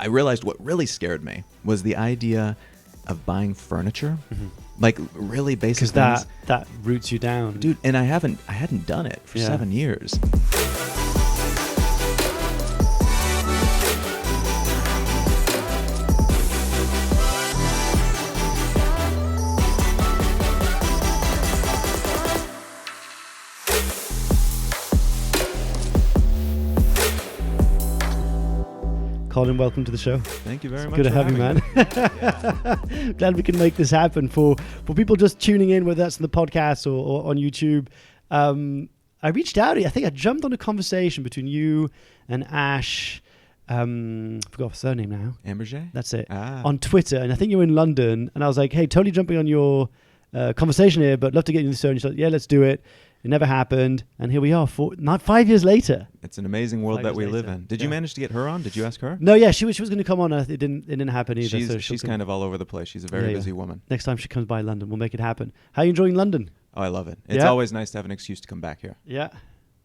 I realized what really scared me was the idea of buying furniture, like really basic because things. that roots you down, Dude. And I hadn't done it for 7 years. Colin, welcome to the show. Thank you very much. Good to have you, man. Glad we can make this happen for people just tuning in, whether that's in the podcast or on YouTube. I reached out. I think I jumped on a conversation between you and Ash. I forgot her surname now. Amberjay? That's it. Ah. On Twitter, and I think you're in London. And I was like, "Hey, totally jumping on your conversation here, but love to get you in the show." And she's like, "Yeah, let's do it." It never happened, and here we are, 5 years later. It's an amazing world that we live in. Did you manage to get her on? Did you ask her? No, yeah, she was going to come on. It didn't happen either. She's kind of all over the place. She's a very busy woman. Next time she comes by London, we'll make it happen. How are you enjoying London? Oh, I love it. It's always nice to have an excuse to come back here. Yeah.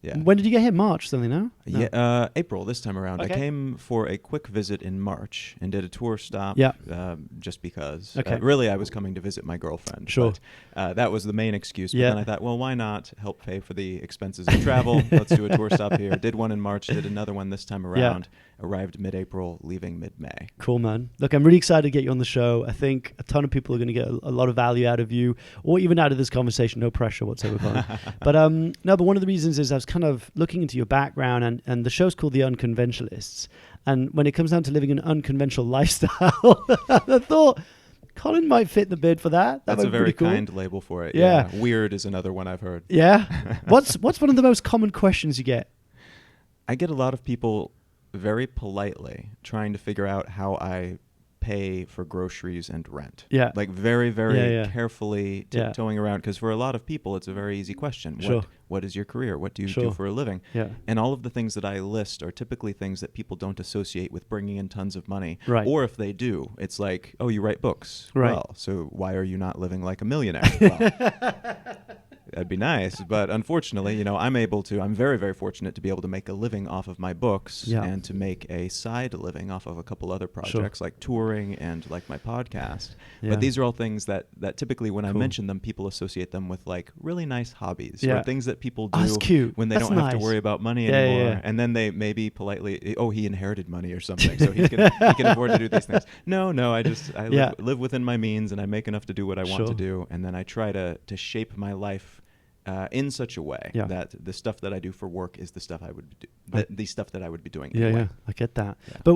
Yeah. When did you get here? March, something, no? Yeah, April this time around. Okay. I came for a quick visit in March and did a tour stop. Yeah. Just because. Okay. Really, I was coming to visit my girlfriend. Sure. But, that was the main excuse. But Yeah. then I thought, well, why not help pay for the expenses of travel? Let's do a tour stop here. Did one in March. Did another one this time around. Arrived mid-April, leaving mid-May. Cool, man. Look, I'm really excited to get you on the show. I think a ton of people are going to get a lot of value out of you, or even out of this conversation. No pressure whatsoever, Colin. But one of the reasons is I was kind of looking into your background, and the show's called The Unconventionalists. And when it comes down to living an unconventional lifestyle, I thought Colin might fit the bid for that. That's a very cool. kind label for it. Yeah. Weird is another one I've heard. Yeah. What's one of the most common questions you get? I get a lot of people very politely trying to figure out how I pay for groceries and rent. Yeah. Like very, very carefully Yeah. tiptoeing around, because for a lot of people, it's a very easy question. Sure. What is your career? What do you Sure. do for a living? Yeah. And all of the things that I list are typically things that people don't associate with bringing in tons of money. Right. Or if they do, it's like, oh, you write books. Right. Well, so why are you not living like a millionaire? Well, that'd be nice, but unfortunately, I'm very, very fortunate to be able to make a living off of my books and to make a side living off of a couple other projects like touring and like my podcast. Yeah. But these are all things that typically when I Cool. mention them, people associate them with like really nice hobbies Yeah. or things that people Oh, that's do cute. when they That's don't have to nice. worry about money Yeah, anymore. yeah. And then they maybe politely, oh, he inherited money or something, so he can afford to do these things. No, I live within my means, and I make enough to do what I want Sure. to do, and then I try to shape my life in such a way that the stuff that I do for work is the stuff I would do, the stuff that I would be doing anyway. Yeah, I get that. Yeah. But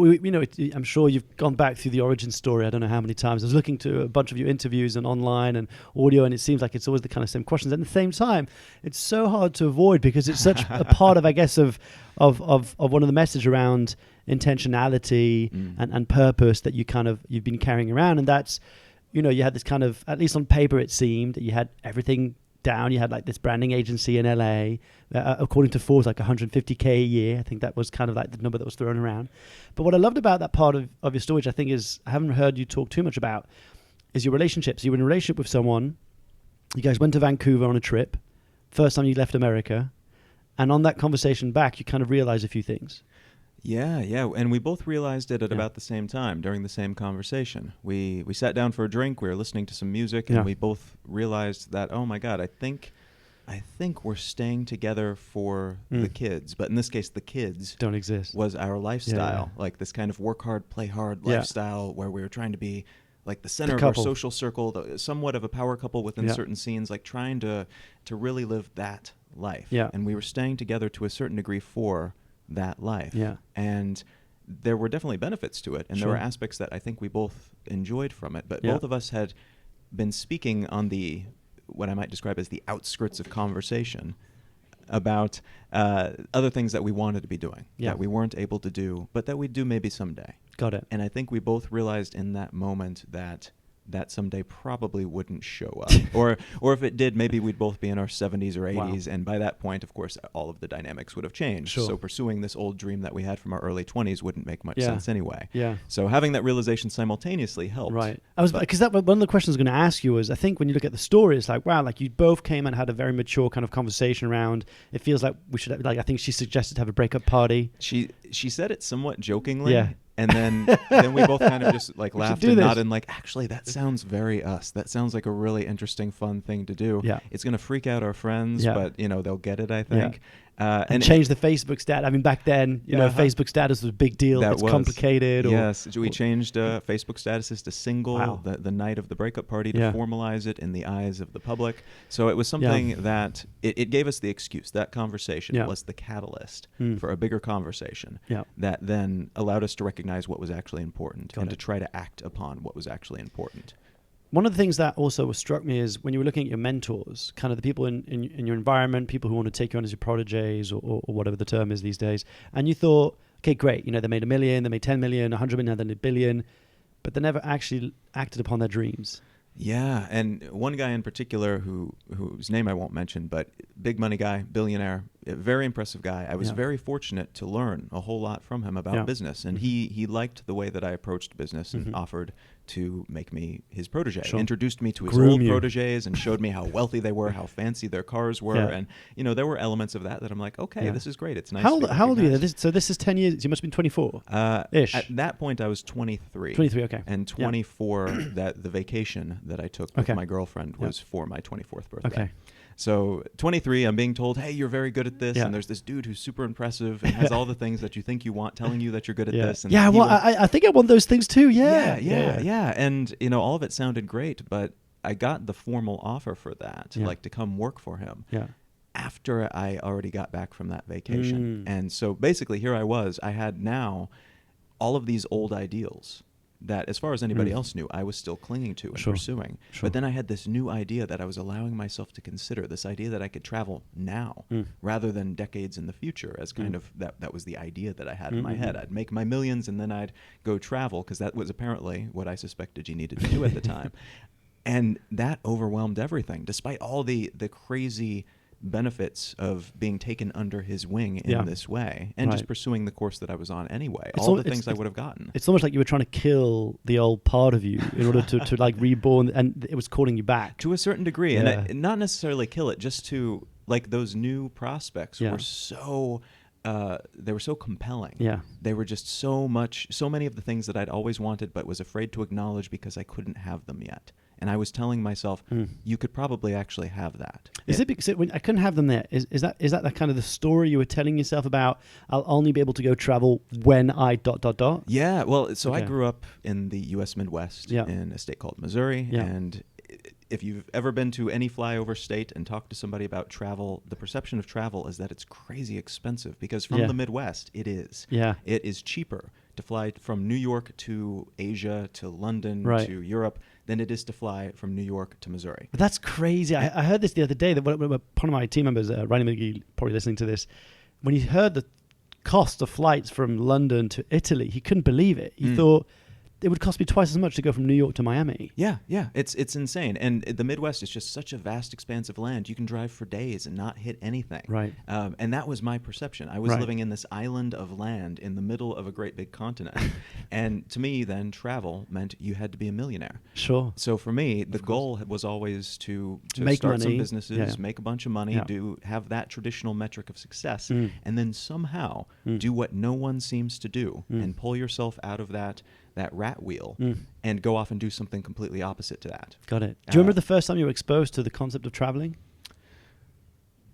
I'm sure you've gone back through the origin story. I don't know how many times. I was looking to a bunch of your interviews and online and audio, and it seems like it's always the kind of same questions. At the same time, it's so hard to avoid because it's such a part of, I guess, of one of the message around intentionality and purpose that you've been carrying around, and that's, you had this kind of, at least on paper, it seemed that you had everything down. You had like this branding agency in LA, according to Forbes, like 150K a year. I think that was kind of like the number that was thrown around. But what I loved about that part of your story, which I think is, I haven't heard you talk too much about, is your relationships. You were in a relationship with someone, you guys went to Vancouver on a trip, first time you left America, and on that conversation back, you kind of realized a few things. Yeah, and we both realized it at about the same time during the same conversation. We sat down for a drink, we were listening to some music, and we both realized that, oh my God, I think we're staying together for the kids. But in this case, the kids don't exist. Was our lifestyle, like this kind of work hard, play hard lifestyle where we were trying to be like the center of our social circle, somewhat of a power couple within certain scenes, like trying to really live that life. Yeah. And we were staying together to a certain degree for that life. Yeah. And there were definitely benefits to it, and there were aspects that I think we both enjoyed from it, but both of us had been speaking on the, what I might describe as the outskirts of conversation about other things that we wanted to be doing, that we weren't able to do, but that we'd do maybe someday. Got it. And I think we both realized in that moment that someday probably wouldn't show up. or if it did, maybe we'd both be in our 70s or 80s. Wow. And by that point, of course, all of the dynamics would have changed. Sure. So pursuing this old dream that we had from our early 20s wouldn't make much sense anyway. Yeah. So having that realization simultaneously helped. Right. Because that one of the questions I was going to ask you was, I think when you look at the story, it's like, wow, like you both came and had a very mature kind of conversation around, it feels like we should have, like, I think she suggested to have a breakup party. She said it somewhat jokingly. Yeah. And then we both kind of just like laughed and nodded and like, actually, that sounds very us. That sounds like a really interesting, fun thing to do. Yeah. It's going to freak out our friends, but they'll get it, I think. Yeah. And change the Facebook status. I mean, back then, Facebook status was a big deal. It's complicated. Yes, we changed Facebook statuses to single the night of the breakup party to formalize it in the eyes of the public. So it was something that it gave us the excuse. That conversation was the catalyst for a bigger conversation that then allowed us to recognize what was actually important to try to act upon what was actually important. One of the things that also struck me is when you were looking at your mentors, kind of the people in your environment, people who want to take you on as your proteges or whatever the term is these days, and you thought, okay, great, they made $1 million, they made 10 million, 100 million, then $1 billion, but they never actually acted upon their dreams. Yeah, and one guy in particular whose name I won't mention, but big money guy, billionaire, a very impressive guy. I was very fortunate to learn a whole lot from him about business, and he liked the way that I approached business and offered to make me his protege. Introduced me to his old proteges and showed me how wealthy they were, how fancy their cars were, and there were elements of that I'm like, okay, this is great. It's nice. How old are you? So this is 10 years. You must have been 24 ish. At that point, I was 23. 23, okay. And 24. That the vacation that I took with my girlfriend was for my 24th birthday. Okay. So 23, I'm being told, hey, you're very good at this. And there's this dude who's super impressive and has all the things that you think you want, telling you that you're good at this. And I think I want those things too. Yeah. And, all of it sounded great, but I got the formal offer for that, like to come work for him. Yeah. After I already got back from that vacation. And so basically here I had now all of these old ideals that as far as anybody else knew, I was still clinging to and pursuing. But then I had this new idea that I was allowing myself to consider, this idea that I could travel now rather than decades in the future, as kind of that was the idea that I had in my head. I'd make my millions and then I'd go travel, because that was apparently what I suspected you needed to do at the time. And that overwhelmed everything, despite all the crazy benefits of being taken under his wing in this way and just pursuing the course that I was on anyway. All the things I would have gotten. It's almost like you were trying to kill the old part of you in order to like reborn, and it was calling you back. To a certain degree. And not necessarily kill it, just to, like, those new prospects were so... they were so compelling. Yeah. They were just so many of the things that I'd always wanted but was afraid to acknowledge because I couldn't have them yet. And I was telling myself, you could probably actually have that. Is it because when I couldn't have them there? Is that the kind of the story you were telling yourself about? I'll only be able to go travel when I ... Yeah. Well, so I grew up in the U.S. Midwest in a state called Missouri, and if you've ever been to any flyover state and talked to somebody about travel, the perception of travel is that it's crazy expensive, because from the Midwest, it is. Yeah. It is cheaper to fly from New York to Asia to London to Europe than it is to fly from New York to Missouri. But that's crazy. I heard this the other day, that one of my team members, Ryan McGee, probably listening to this, when he heard the cost of flights from London to Italy, he couldn't believe it. He thought, it would cost me twice as much to go from New York to Miami. Yeah. It's insane. And the Midwest is just such a vast expanse of land. You can drive for days and not hit anything. Right. And that was my perception. I was living in this island of land in the middle of a great big continent. And to me, then, travel meant you had to be a millionaire. Sure. So for me, the goal was always to make start money. Some businesses, make a bunch of money, have that traditional metric of success, and then somehow do what no one seems to do and pull yourself out of that rat wheel and go off and do something completely opposite to that. Got it. Do you remember the first time you were exposed to the concept of traveling?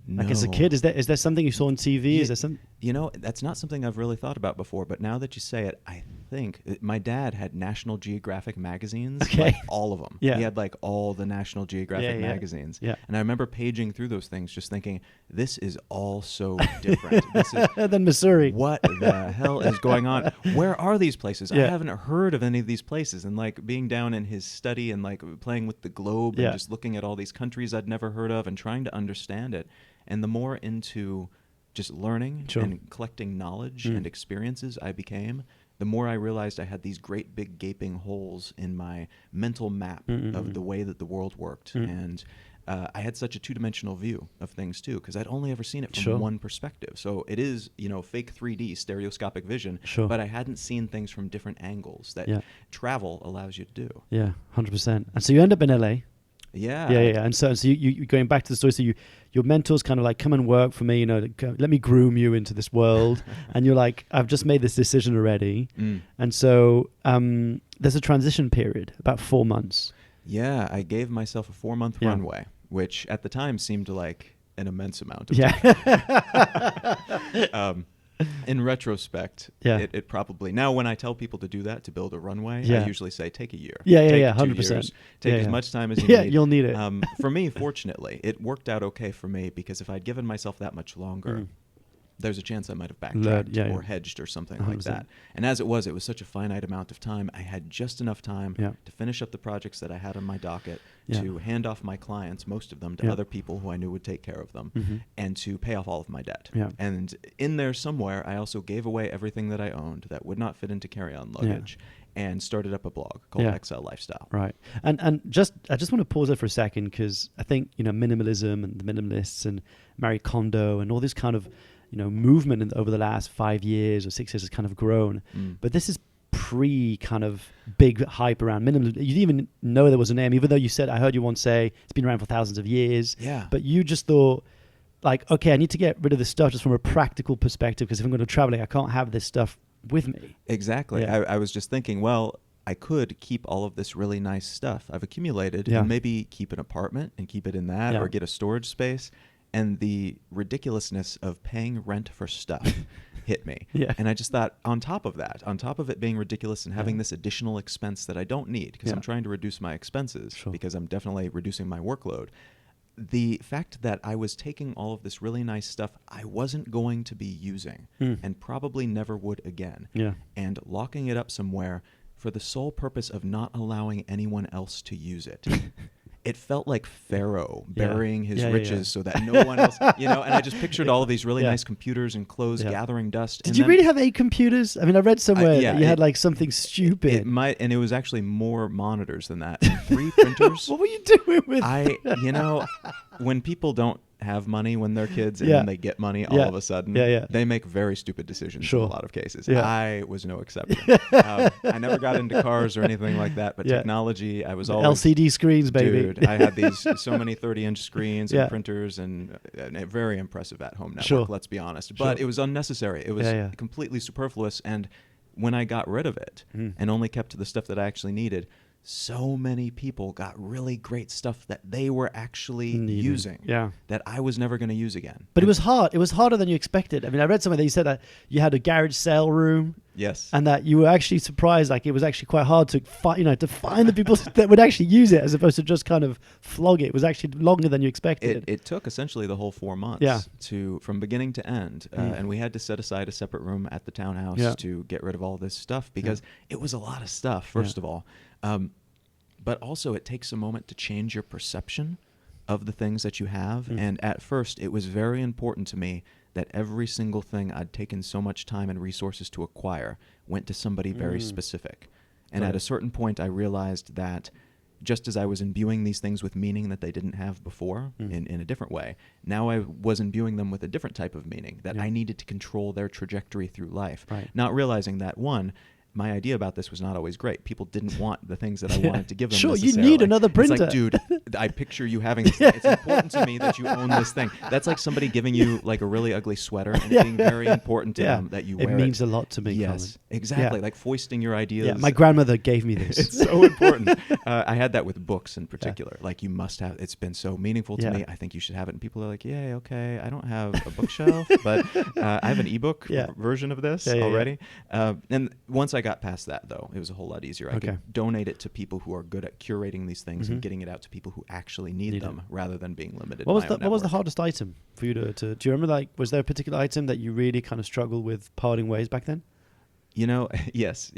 No. Like as a kid, is there something you saw on TV? Is there some? That's not something I've really thought about before, but now that you say it, I think my dad had National Geographic magazines, like all of them. Yeah. He had like all the National Geographic magazines. Yeah. And I remember paging through those things just thinking, this is all so different. This is than Missouri. What the hell is going on? Where are these places? I haven't heard of any of these places. And like being down in his study and like playing with the globe and just looking at all these countries I'd never heard of and trying to understand it. And the more into just learning and collecting knowledge and experiences I became, the more I realized I had these great big gaping holes in my mental map of the way that the world worked. And I had such a two-dimensional view of things too, because I'd only ever seen it from one perspective. So it is, fake 3D, stereoscopic vision, but I hadn't seen things from different angles that travel allows you to do. Yeah, 100%. And so you end up in LA. Yeah. Yeah. And so you going back to the story. So your mentors kind of like, come and work for me, let me groom you into this world. And you're like, I've just made this decision already. And so there's a transition period, about 4 months. Yeah, I gave myself a 4-month runway, which at the time seemed like an immense amount of time. In retrospect, it probably, now when I tell people to do that, to build a runway, I usually say take a year. Yeah, 100%. Take as much time as you need. You'll need it. For me, fortunately, it worked out okay for me, because if I'd given myself that much longer, there's a chance I might have backtracked or hedged or something 100%. Like that. And as it was such a finite amount of time. I had just enough time to finish up the projects that I had on my docket, to hand off my clients, most of them, to other people who I knew would take care of them, and to pay off all of my debt. And in there somewhere, I also gave away everything that I owned that would not fit into carry-on luggage. And started up a blog called Excel Lifestyle. Right. And I just want to pause there for a second, because I think, minimalism and the minimalists and Marie Kondo and all this kind of, movement over the last 5 years or 6 years has kind of grown. But this is pre kind of big hype around minimalism. You didn't even know there was a name, even though you said, I heard you once say it's been around for thousands of years. Yeah. But you just thought, like, okay, I need to get rid of this stuff just from a practical perspective, because if I'm going to travel, I can't have this stuff with me. Exactly. Yeah. I was just thinking, well, I could keep all of this really nice stuff I've accumulated and maybe keep an apartment and keep it in that or get a storage space. And the ridiculousness of paying rent for stuff hit me. And I just thought, on top of it being ridiculous and having this additional expense that I don't need, because I'm trying to reduce my expenses, because I'm definitely reducing my workload, the fact that I was taking all of this really nice stuff I wasn't going to be using and probably never would again, and locking it up somewhere for the sole purpose of not allowing anyone else to use it. It felt like Pharaoh burying his riches so that no one else, and I just pictured all of these really nice computers and clothes gathering dust. Did you really have 8 computers? I mean, I read somewhere that you had like something stupid. It might, and it was actually more monitors than that. 3 printers. What were you doing with when people don't have money when they're kids and then they get money all of a sudden, they make very stupid decisions in a lot of cases. I was no exception. I never got into cars or anything like that, but technology, I was always... LCD screens, baby. Dude, I had these so many 30-inch screens and printers and a very impressive at-home network, let's be honest. But it was unnecessary. It was completely superfluous. And when I got rid of it and only kept the stuff that I actually needed, so many people got really great stuff that they were actually using that I was never going to use again. But it was hard. It was harder than you expected. I mean, I read somewhere that you said that you had a garage sale room. Yes. And that you were actually surprised, like it was actually quite hard to find, to find the people that would actually use it, as opposed to just kind of flog it. It was actually longer than you expected. It took essentially the whole 4 months from beginning to end. And we had to set aside a separate room at the townhouse to get rid of all this stuff, because it was a lot of stuff, first of all. But also it takes a moment to change your perception of the things that you have. And at first it was very important to me that every single thing I'd taken so much time and resources to acquire went to somebody very specific. And at a certain point I realized that just as I was imbuing these things with meaning that they didn't have before in a different way, now I was imbuing them with a different type of meaning, that I needed to control their trajectory through life. Not realizing that, one, my idea about this was not always great. People didn't want the things that I wanted to give them. Sure, you need another printer. It's like, dude, I picture you having this thing. It's important to me that you own this thing. That's like somebody giving you like a really ugly sweater and it being very important to them that you wear it. It means a lot to me. Yes, Colin. Exactly. Like foisting your ideas. Yeah, my grandmother gave me this. It's so important. I had that with books in particular. Like, you must have, it's been so meaningful to me. I think you should have it. And people are like, yeah, okay, I don't have a bookshelf, but I have an ebook version of this already. And once I got past that, though, it was a whole lot easier. I could donate it to people who are good at curating these things and getting it out to people who actually need them, rather than being limited. What was the hardest item for you to do you remember, like, was there a particular item that you really kind of struggled with parting ways back then? Yes.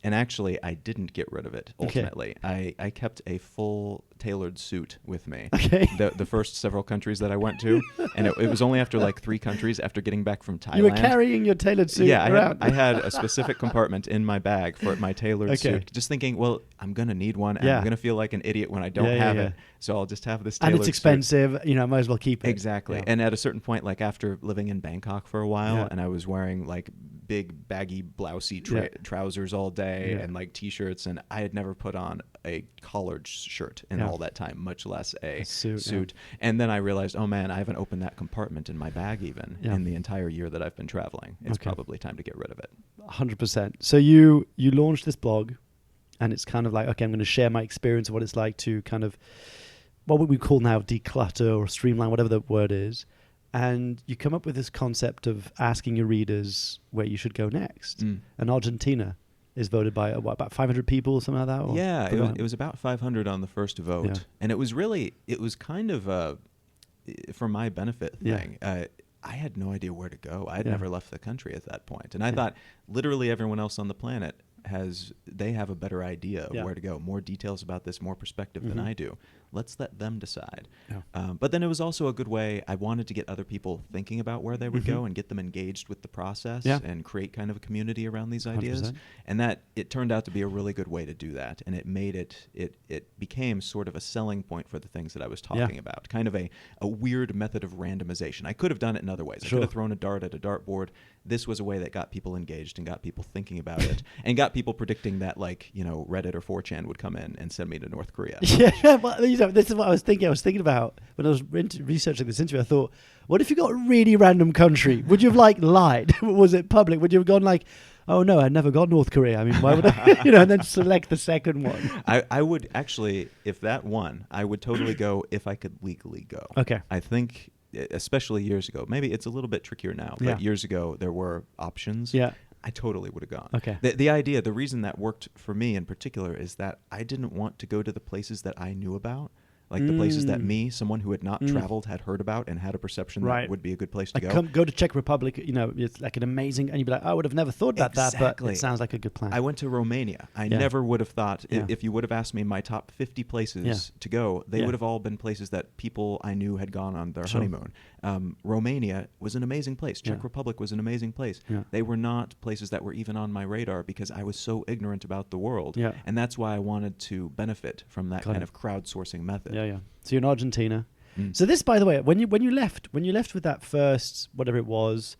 And actually, I didn't get rid of it, ultimately. I kept a full tailored suit with me. The first several countries that I went to. And it was only after like 3 countries after getting back from Thailand. You were carrying your tailored suit around. I had a specific compartment in my bag for my tailored suit. Just thinking, well, I'm going to need one. And I'm going to feel like an idiot when I don't have it. So I'll just have this tailored suit. And it's expensive. I might as well keep it. Exactly. Yeah. And at a certain point, like after living in Bangkok for a while, and I was wearing like big baggy blousey trousers all day and like t-shirts, and I had never put on a collared shirt in a all that time, much less a suit. Yeah. And then I realized, oh man, I haven't opened that compartment in my bag even in the entire year that I've been traveling. It's probably time to get rid of it. 100%. So you launched this blog, and it's kind of like, okay, I'm going to share my experience of what it's like to kind of, what would we call now, declutter or streamline, whatever the word is. And you come up with this concept of asking your readers where you should go next. And Argentina is voted by, about 500 people or something like that? Or yeah, it was about 500 on the first vote. Yeah. And it was kind of a, for my benefit thing. I had no idea where to go. I had never left the country at that point. And I thought literally everyone else on the planet they have a better idea of where to go, more details about this, more perspective than I do. Let's let them decide. Yeah. But then it was also a good way. I wanted to get other people thinking about where they would go and get them engaged with the process and create kind of a community around these ideas. 100%. And that it turned out to be a really good way to do that. And it made it became sort of a selling point for the things that I was talking about, kind of a weird method of randomization. I could have done it in other ways. I could have thrown a dart at a dartboard. This was a way that got people engaged and got people thinking about it and got people predicting that, like, Reddit or 4chan would come in and send me to North Korea. Yeah, well, this is what I was thinking. I was thinking about when I was researching this interview. I thought, what if you got a really random country? Would you have lied? Was it public? Would you have gone oh no, I never got North Korea. I mean, why would I? And then select the second one. I would actually, if that won, I would totally go if I could legally go. Okay. I think, especially years ago, maybe it's a little bit trickier now, but years ago there were options. Yeah. I totally would have gone. Okay. The reason that worked for me in particular is that I didn't want to go to the places that I knew about. Like the places that someone who had not traveled, had heard about and had a perception that would be a good place to go. Go to Czech Republic, it's like an amazing, and you'd be like, I would have never thought about that, but it sounds like a good plan. I went to Romania. I never would have thought, if you would have asked me my top 50 places to go, they would have all been places that people I knew had gone on their honeymoon. Romania was an amazing place. Czech Republic was an amazing place. Yeah. They were not places that were even on my radar because I was so ignorant about the world. Yeah. And that's why I wanted to benefit from that kind of crowdsourcing method. Yeah. So you're in Argentina. So this, by the way, when you left with that first, whatever it was,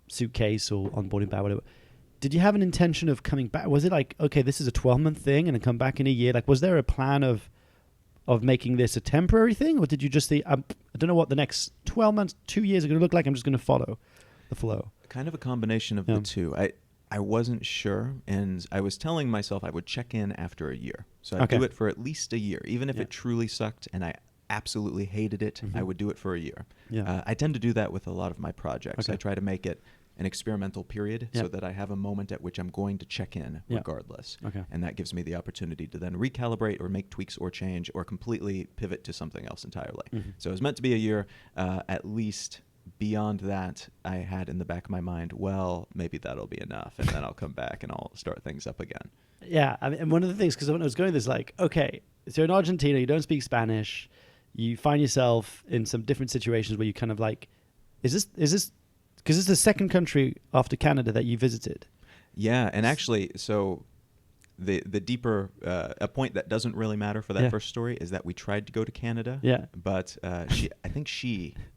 suitcase or onboarding bag, whatever, did you have an intention of coming back? Was it like, okay, this is a 12-month thing and then come back in a year? Like, was there a plan of making this a temporary thing? Or did you just think, I don't know what the next 12 months, 2 years are going to look like. I'm just going to follow the flow. Kind of a combination of the two. I wasn't sure, and I was telling myself I would check in after a year. So I'd do it for at least a year. Even if it truly sucked and I absolutely hated it, I would do it for a year. Yeah. I tend to do that with a lot of my projects. I try to make it an experimental period so that I have a moment at which I'm going to check in regardless. Okay. And that gives me the opportunity to then recalibrate or make tweaks or change or completely pivot to something else entirely. So it was meant to be a year. At least beyond that, I had in the back of my mind, well, maybe that'll be enough, and then I'll come back and I'll start things up again. Yeah, I mean, and one of the things, because when I was going this, like, okay, so in Argentina, you don't speak Spanish, you find yourself in some different situations where you kind of like, is this, because it's the second country after Canada that you visited. Yeah, and actually, so the deeper, a point that doesn't really matter for that first story is that we tried to go to Canada, but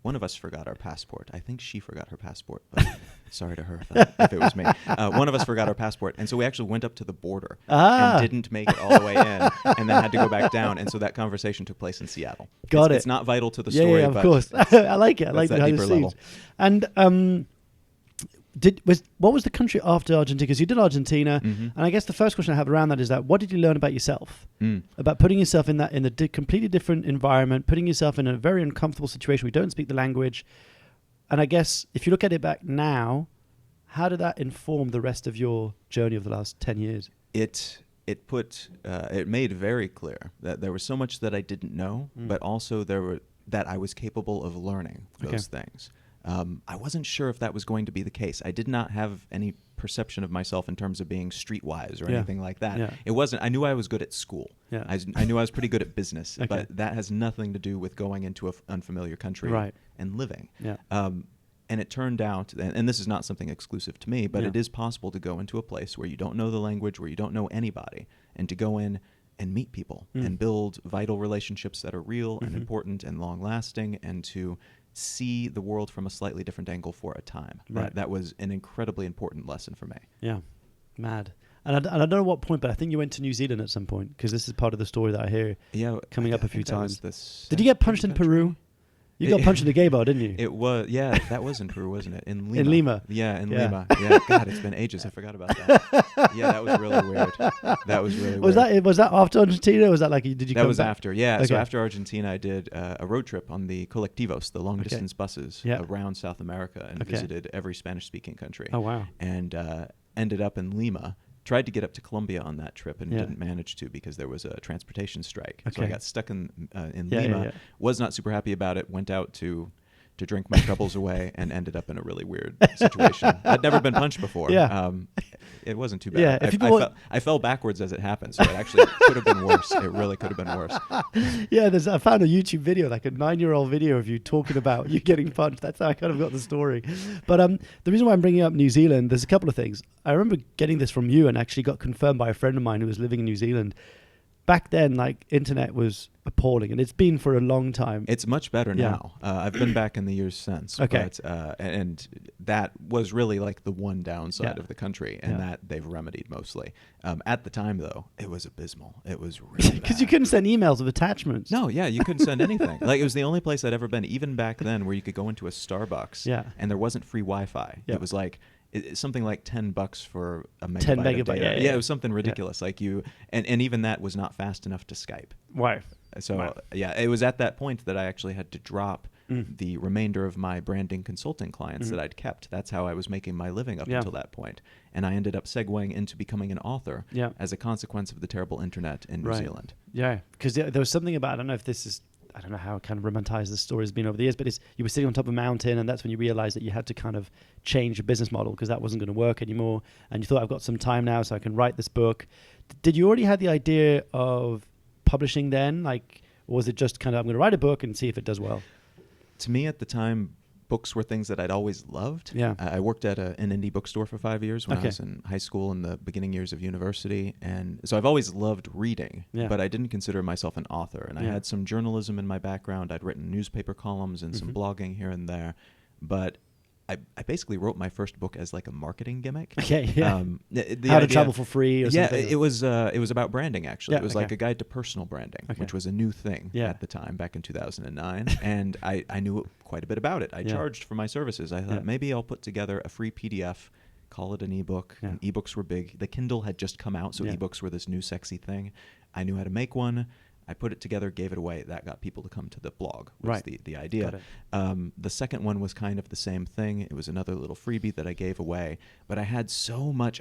one of us forgot our passport. I think she forgot her passport, but sorry to her if it was me. One of us forgot our passport, and so we actually went up to the border and didn't make it all the way in, and then had to go back down, and so that conversation took place in Seattle. It's not vital to the story, of course. I like it. I like that deeper level. And what was the country after Argentina? Because you did Argentina, and I guess the first question I have around that is that what did you learn about yourself? About putting yourself in a completely different environment, putting yourself in a very uncomfortable situation where you don't speak the language. And I guess if you look at it back now, how did that inform the rest of your journey of the last 10 years? It made very clear that there was so much that I didn't know, but also that I was capable of learning those things. I wasn't sure if that was going to be the case. I did not have any perception of myself in terms of being streetwise or anything like that. Yeah. It wasn't. I knew I was good at school. Yeah. I knew I was pretty good at business, but that has nothing to do with going into an unfamiliar country and living. Yeah. And it turned out, and this is not something exclusive to me, but it is possible to go into a place where you don't know the language, where you don't know anybody, and to go in and meet people and build vital relationships that are real and important and long-lasting, and to see the world from a slightly different angle for a time. That was an incredibly important lesson for me. Yeah, mad. And I don't know what point, but I think you went to New Zealand at some point, because this is part of the story that I hear coming up a few times. Did you get punched in Peru? You got punched in the gay bar, didn't you? It was, yeah, that was in Peru, wasn't it? In Lima. In Lima. Yeah, in Lima. Yeah, God, it's been ages. I forgot about that. Yeah, that was really weird. That was really weird. Was that after Argentina, or was that like, did you come back? That was after, yeah. Okay. So after Argentina, I did a road trip on the colectivos, the long-distance buses around South America, and visited every Spanish-speaking country. Oh, wow. And ended up in Lima. Tried to get up to Colombia on that trip and didn't manage to because there was a transportation strike. Okay. So I got stuck in Lima. Was not super happy about it. Went out to drink my troubles away and ended up in a really weird situation. I'd never been punched before. Yeah. It wasn't too bad. Yeah, I fell backwards as it happened, so it actually could have been worse. It really could have been worse. Yeah, I found a YouTube video, like a 9-year-old video of you talking about you getting punched. That's how I kind of got the story. But the reason why I'm bringing up New Zealand, there's a couple of things. I remember getting this from you and actually got confirmed by a friend of mine who was living in New Zealand. Back then, like, internet was appalling, and it's been for a long time. It's much better now. I've been back in the years since. Okay. But, and that was really like the one downside of the country, and that they've remedied mostly. At the time, though, it was abysmal. It was really bad. Because you couldn't send emails with attachments. No, you couldn't send anything. Like, it was the only place I'd ever been, even back then, where you could go into a Starbucks, and there wasn't free Wi-Fi. It was like... It's something like $10 for a megabyte. 10 megabyte, yeah. It was something ridiculous. Like and even that was not fast enough to Skype. Wow. So it was at that point that I actually had to drop the remainder of my branding consulting clients that I'd kept. That's how I was making my living up until that point. And I ended up segueing into becoming an author as a consequence of the terrible internet in New Zealand. Yeah, because there was something about, I don't know if this is, I don't know how kind of romanticized this story has been over the years, but you were sitting on top of a mountain, and that's when you realized that you had to kind of change your business model because that wasn't going to work anymore. And you thought, I've got some time now, so I can write this book. Did you already have the idea of publishing then? Like, or was it just kind of, I'm going to write a book and see if it does well? To me at the time, books were things that I'd always loved. Yeah. I worked at an indie bookstore for 5 years when I was in high school and the beginning years of university. And so I've always loved reading, but I didn't consider myself an author. And I had some journalism in my background. I'd written newspaper columns and some blogging here and there. But I basically wrote my first book as like a marketing gimmick. Okay, yeah. How to travel for free or something? It was about branding, actually. It was like a guide to personal branding, which was a new thing at the time, back in 2009. And I knew quite a bit about it. I charged for my services. I thought maybe I'll put together a free PDF, call it an ebook. And ebooks were big. The Kindle had just come out, so ebooks were this new sexy thing. I knew how to make one. I put it together, gave it away. That got people to come to the blog, was the idea. The second one was kind of the same thing. It was another little freebie that I gave away. But I had so much...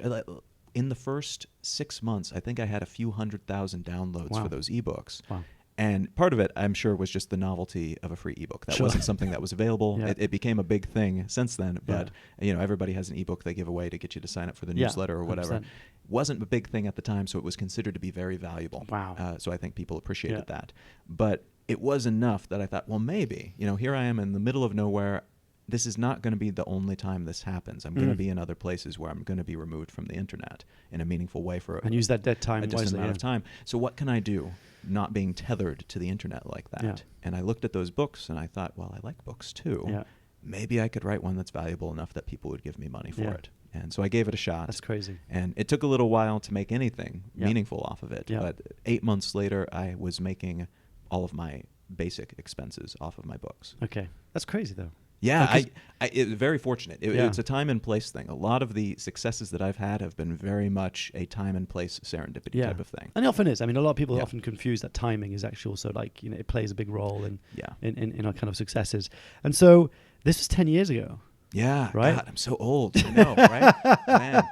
In the first 6 months, I think I had a few 100,000 downloads for those ebooks. Wow. And part of it, I'm sure, was just the novelty of a free ebook. That wasn't something that was available. It became a big thing since then. But everybody has an ebook they give away to get you to sign up for the newsletter or whatever. 100%. Wasn't a big thing at the time, so it was considered to be very valuable. Wow. So I think people appreciated that. But it was enough that I thought, well, maybe, here I am in the middle of nowhere. This is not going to be the only time this happens. I'm going to be in other places where I'm going to be removed from the internet in a meaningful way for and use that time a distant amount of time. So what can I do, not being tethered to the internet like that? Yeah. And I looked at those books and I thought, well, I like books too. Yeah. Maybe I could write one that's valuable enough that people would give me money for it. And so I gave it a shot. That's crazy. And it took a little while to make anything meaningful off of it. Yeah. But 8 months later, I was making all of my basic expenses off of my books. Okay. That's crazy, though. Yeah, it was very fortunate. It's a time and place thing. A lot of the successes that I've had have been very much a time and place serendipity type of thing. And it often is. I mean, a lot of people often confuse that timing is actually also like, it plays a big role in our kind of successes. And so this was 10 years ago. Yeah, right. God, I'm so old. I know, right? Man.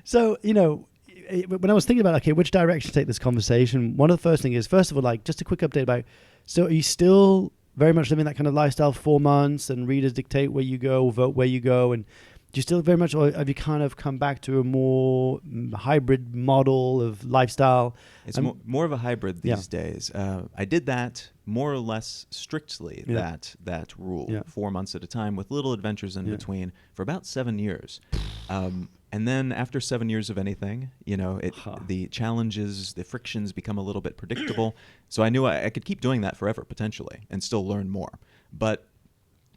So, when I was thinking about, which direction to take this conversation, one of the first things is, first of all, just a quick update about, so are you still very much living that kind of lifestyle, 4 months, and readers dictate where you go, vote where you go, and do you still very much, or have you kind of come back to a more hybrid model of lifestyle? It's more of a hybrid these days. I did that more or less strictly, that rule, 4 months at a time with little adventures in between for about 7 years. And then after 7 years of anything, the challenges, the frictions become a little bit predictable. So I knew I could keep doing that forever, potentially, and still learn more. But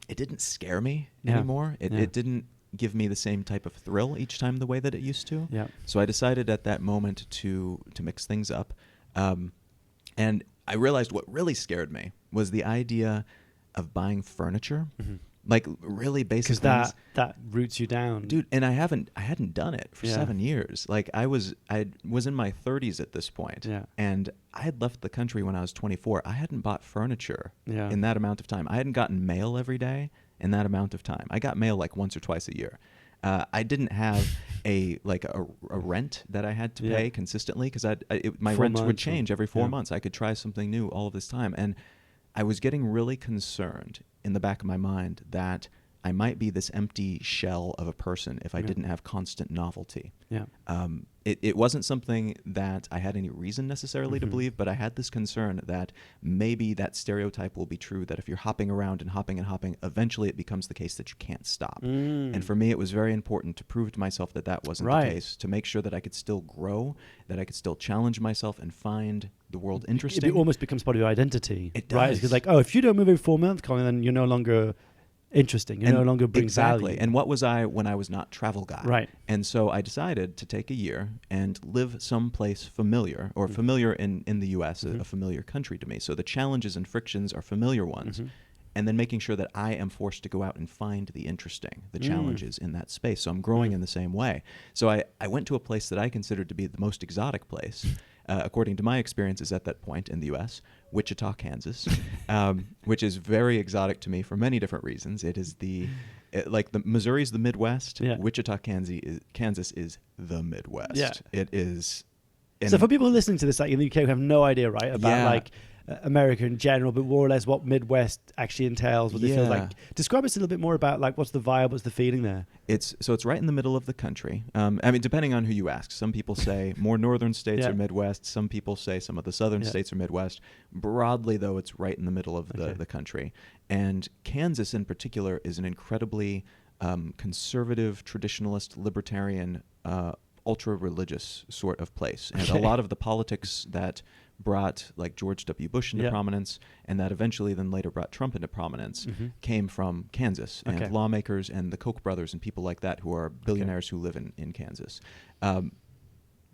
it didn't scare me anymore. It didn't give me the same type of thrill each time the way that it used to. Yeah. So I decided at that moment to mix things up. And I realized what really scared me was the idea of buying furniture. Mm-hmm. Like really basic things. Because that roots you down, dude. And I hadn't done it for 7 years. Like I was in my 30s at this point, and I had left the country when I was 24. I hadn't bought furniture in that amount of time. I hadn't gotten mail every day in that amount of time. I got mail like once or twice a year. I didn't have a rent that I had to pay consistently because my rent would change every 4 months. I could try something new all of this time, and I was getting really concerned in the back of my mind that I might be this empty shell of a person if I didn't have constant novelty. Yeah. It wasn't something that I had any reason necessarily to believe, but I had this concern that maybe that stereotype will be true, that if you're hopping around and hopping, eventually it becomes the case that you can't stop. And for me, it was very important to prove to myself that that wasn't the case, to make sure that I could still grow, that I could still challenge myself and find the world interesting. It almost becomes part of your identity. It does. Right? Because like, oh, if you don't move every 4 months, Colin, then you're no longer interesting. You no longer bring value. And what was I when I was not travel guy? Right. And so I decided to take a year and live someplace familiar, or familiar in the U.S., a familiar country to me. So the challenges and frictions are familiar ones. And then making sure that I am forced to go out and find the interesting, the challenges in that space. So I'm growing in the same way. So I went to a place that I considered to be the most exotic place, according to my experiences at that point in the U.S., Wichita, Kansas, which is very exotic to me for many different reasons. It is Missouri's the Midwest. Yeah. Wichita, Kansas is the Midwest. Yeah. It is. So for people listening to this, like in the UK, who have no idea, right, about like America in general, but more or less what Midwest actually entails, what it feels like. Describe us a little bit more about like what's the vibe, what's the feeling there? It's right in the middle of the country. I mean, depending on who you ask. Some people say more northern states are Midwest. Some people say some of the southern states are Midwest. Broadly, though, it's right in the middle of the country. And Kansas in particular is an incredibly conservative, traditionalist, libertarian, ultra-religious sort of place. And a lot of the politics that brought like George W. Bush into prominence, and that eventually then later brought Trump into prominence, came from Kansas, and lawmakers and the Koch brothers and people like that who are billionaires who live in Kansas.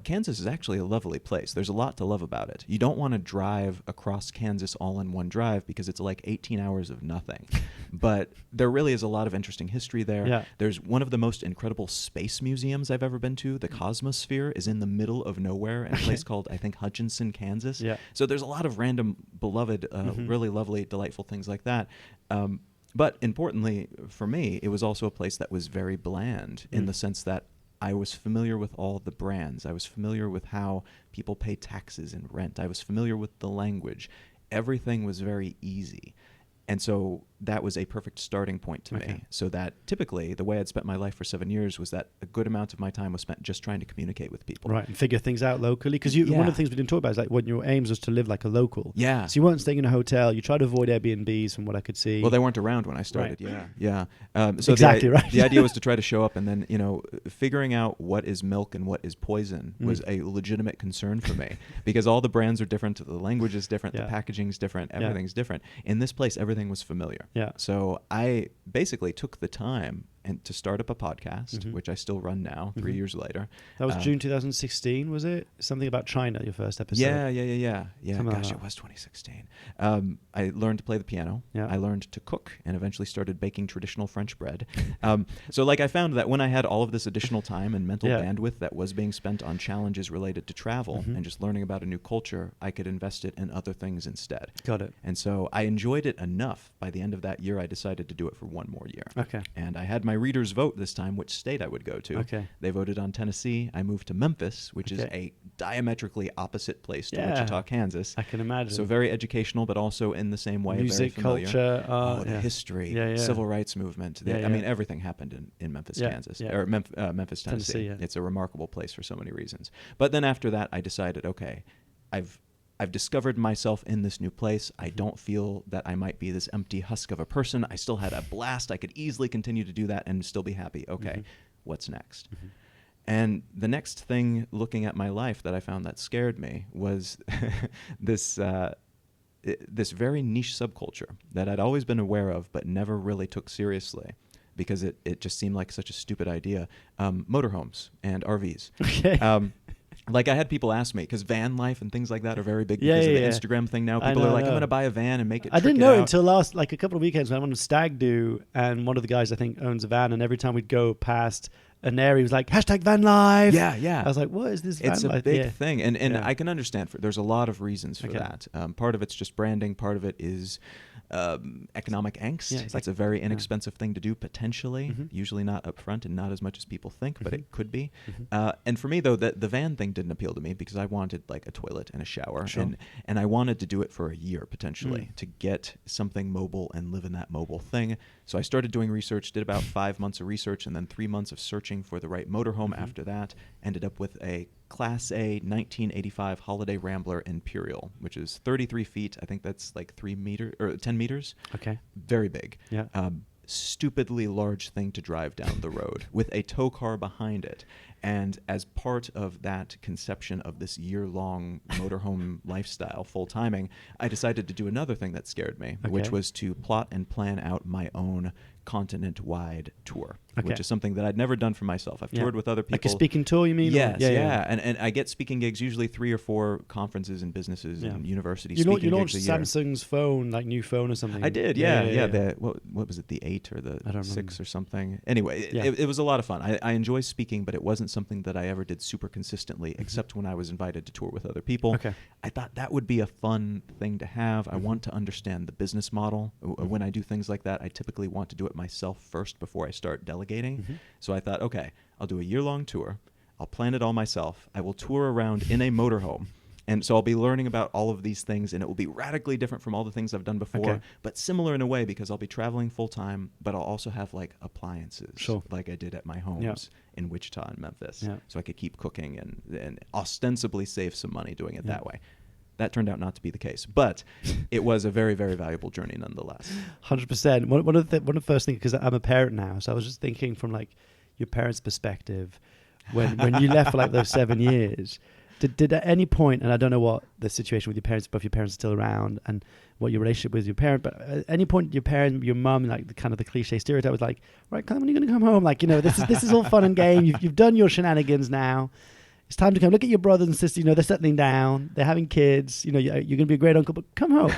Kansas is actually a lovely place. There's a lot to love about it. You don't want to drive across Kansas all in one drive because it's like 18 hours of nothing. But there really is a lot of interesting history there. Yeah. There's one of the most incredible space museums I've ever been to. The Cosmosphere is in the middle of nowhere in a place called, I think, Hutchinson, Kansas. Yeah. So there's a lot of random, beloved, really lovely, delightful things like that. But importantly for me, it was also a place that was very bland in the sense that I was familiar with all the brands. I was familiar with how people pay taxes and rent. I was familiar with the language. Everything was very easy. And so that was a perfect starting point to me. So that typically the way I'd spent my life for 7 years was that a good amount of my time was spent just trying to communicate with people. Right, and figure things out locally. Because one of the things we didn't talk about is like when your aims was to live like a local. Yeah. So you weren't staying in a hotel. You tried to avoid Airbnbs from what I could see. Well, they weren't around when I started. Right. Yeah. So exactly right. The idea was to try to show up, and then, figuring out what is milk and what is poison was a legitimate concern for me because all the brands are different. The language is different. The packaging's different. Everything's different. In this place, everything was familiar. Yeah. So I basically took the time to start up a podcast, which I still run now, 3 years later. That was June 2016, was it? Something about China, your first episode. Yeah. Gosh, it was 2016. I learned to play the piano. Yeah. I learned to cook and eventually started baking traditional French bread. So I found that when I had all of this additional time and mental bandwidth that was being spent on challenges related to travel and just learning about a new culture, I could invest it in other things instead. Got it. And so I enjoyed it enough. By the end of that year, I decided to do it for one more year. Okay. And I had my readers vote this time which state I would go to. Okay. They voted on Tennessee. I moved to Memphis, which is a diametrically opposite place to Wichita, Kansas. I can imagine. So very educational, but also in the same way, music, very familiar. Culture, the history, civil rights movement. I mean, everything happened in Memphis, Kansas, or Memphis, Tennessee. It's a remarkable place for so many reasons. But then after that, I decided, okay, I've discovered myself in this new place. I don't feel that I might be this empty husk of a person. I still had a blast. I could easily continue to do that and still be happy. Okay, what's next? And the next thing, looking at my life, that I found that scared me was this very niche subculture that I'd always been aware of but never really took seriously. because it just seemed like such a stupid idea. Motorhomes and RVs. Okay. Like I had people ask me, because van life and things like that are very big because of the Instagram thing now. People are like, I'm going to buy a van and make it. I didn't know until last, like a couple of weekends when I went on a stag do, and one of the guys I think owns a van, and every time we'd go past an area, he was like, #van life. Yeah. I was like, what is this van life? It's a big thing. And I can understand there's a lot of reasons for that. Part of it's just branding. Part of it is economic angst. It's a very inexpensive thing to do potentially, usually not upfront and not as much as people think, but it could be. And for me though, the van thing didn't appeal to me because I wanted like a toilet and a shower, and I wanted to do it for a year potentially to get something mobile and live in that mobile thing. So I started doing research, did about 5 months of research and then 3 months of searching for the right motorhome after that. Ended up with a Class A 1985 Holiday Rambler Imperial, which is 33 feet. I think that's like 10 meters. Okay. Very big. Yeah. Stupidly large thing to drive down the road with a tow car behind it. And as part of that conception of this year-long motorhome lifestyle, full timing, I decided to do another thing that scared me, which was to plot and plan out my own continent-wide tour, which is something that I'd never done for myself. I've toured with other people. Like a speaking tour, you mean? Yes, And I get speaking gigs, usually 3 or 4 conferences and businesses and universities. You launched Samsung's phone, like new phone or something. I did, what was it, the 8 or the 6 or something? Anyway, it was a lot of fun. I enjoy speaking, but it wasn't something that I ever did super consistently, except when I was invited to tour with other people. I thought that would be a fun thing to have. I want to understand the business model. When I do things like that, I typically want to do it myself first before I start delegating. So I thought, okay, I'll do a year-long tour. I'll plan it all myself. I will tour around in a motorhome. And so I'll be learning about all of these things, and it will be radically different from all the things I've done before, but similar in a way because I'll be traveling full-time, but I'll also have like appliances like I did at my homes in Wichita and Memphis. So I could keep cooking and ostensibly save some money doing it that way. That turned out not to be the case, but it was a very, very valuable journey nonetheless. 100%. One of the first things, because I'm a parent now, so I was just thinking from like your parents' perspective, when you left for like those 7 years, did at any point, and I don't know what the situation with your parents, but if your parents are still around, and what your relationship with your parent, but at any point your mum, like the kind of the cliche stereotype was like, right, when are you going to come home? Like, this is all fun and game. You've done your shenanigans now. It's time to come. Look at your brothers and sisters. They're settling down. They're having kids. You're going to be a great uncle, but come home.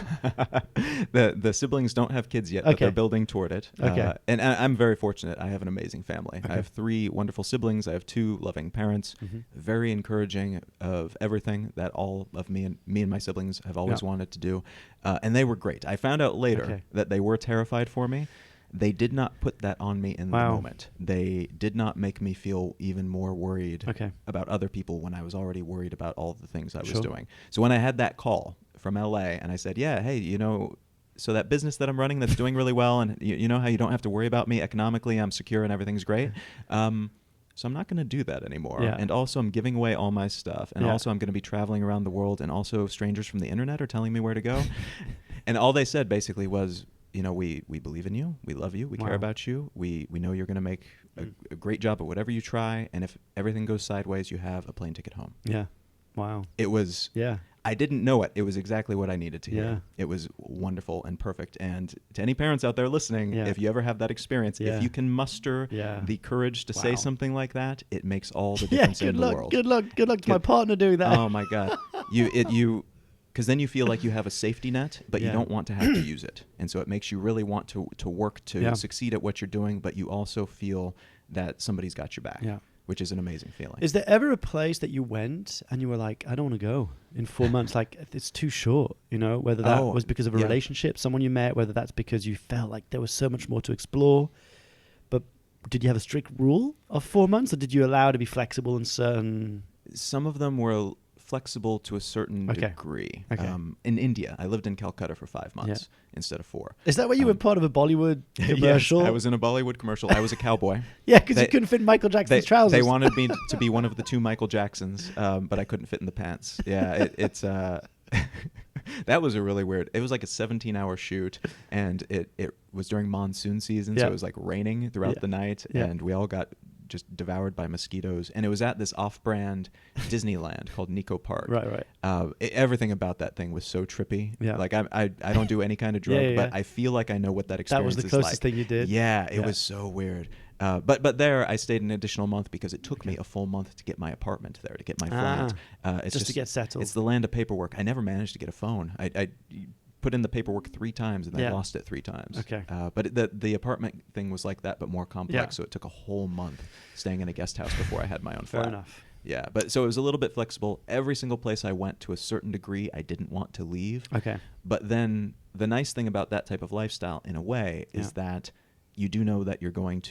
The siblings don't have kids yet, but they're building toward it. And I'm very fortunate. I have an amazing family. I have 3 wonderful siblings. I have 2 loving parents, very encouraging of everything that all of me and my siblings have always wanted to do. And they were great. I found out later that they were terrified for me. They did not put that on me in the moment. They did not make me feel even more worried about other people when I was already worried about all the things I was doing. So when I had that call from LA and I said, hey, so that business that I'm running that's doing really well, and you know how you don't have to worry about me economically, I'm secure and everything's great. So I'm not going to do that anymore. And also I'm giving away all my stuff. And also I'm going to be traveling around the world, and also strangers from the internet are telling me where to go. And all they said basically was, we believe in you. We love you. We care about you. We know you're going to make a great job at whatever you try. And if everything goes sideways, you have a plane ticket home. Yeah. Wow. It was, I didn't know it. It was exactly what I needed to hear. It was wonderful and perfect. And to any parents out there listening, if you ever have that experience, if you can muster the courage to say something like that, it makes all the difference in the world. Good luck to my partner doing that. Oh my God. Because then you feel like you have a safety net, but you don't want to have to use it. And so it makes you really want to work to succeed at what you're doing, but you also feel that somebody's got your back, which is an amazing feeling. Is there ever a place that you went and you were like, I don't want to go in 4 months, like it's too short, whether that was because of a relationship, someone you met, whether that's because you felt like there was so much more to explore. But did you have a strict rule of 4 months, or did you allow to be flexible in certain... Some of them were flexible to a certain degree. In India, I lived in Calcutta for 5 months instead of 4. Is that where you were part of a Bollywood commercial? Yes, I was in a Bollywood commercial. I was a cowboy. Because you couldn't fit in Michael Jackson's trousers. They wanted me to be one of the 2 Michael Jacksons, but I couldn't fit in the pants. It's that was a really weird. It was like a 17-hour shoot, and it was during monsoon season, so it was like raining throughout the night, and we all got just devoured by mosquitoes. And it was at this off-brand Disneyland called Nico Park. Right. Everything about that thing was so trippy. Yeah. Like I don't do any kind of drug, but I feel like I know what that experience is like. That was the closest thing you did? Yeah, it was so weird. But there I stayed an additional month because it took me a full month to get my apartment there, to get my flat. It's just to get settled. It's the land of paperwork. I never managed to get a phone. I put in the paperwork 3 times and then lost it 3 times. Okay. But the apartment thing was like that, but more complex. So it took a whole month staying in a guest house before I had my own flat. Fair enough. Yeah, but so it was a little bit flexible. Every single place I went, to a certain degree, I didn't want to leave. Okay. But then the nice thing about that type of lifestyle, in a way, is that you do know that you're going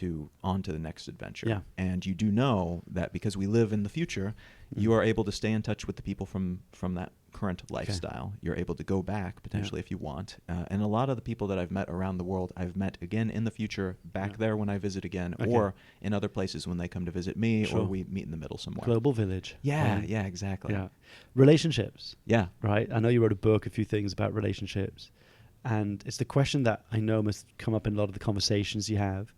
on to the next adventure. Yeah. And you do know that because we live in the future, you are able to stay in touch with the people from that current lifestyle. Okay. You're able to go back potentially if you want. And a lot of the people that I've met around the world, I've met again in the future, back there when I visit again, or in other places when they come to visit me, or we meet in the middle somewhere. Global village. Yeah, exactly. Yeah. Relationships. Yeah. Right? I know you wrote a book, a few things about relationships. And it's the question that I know must come up in a lot of the conversations you have.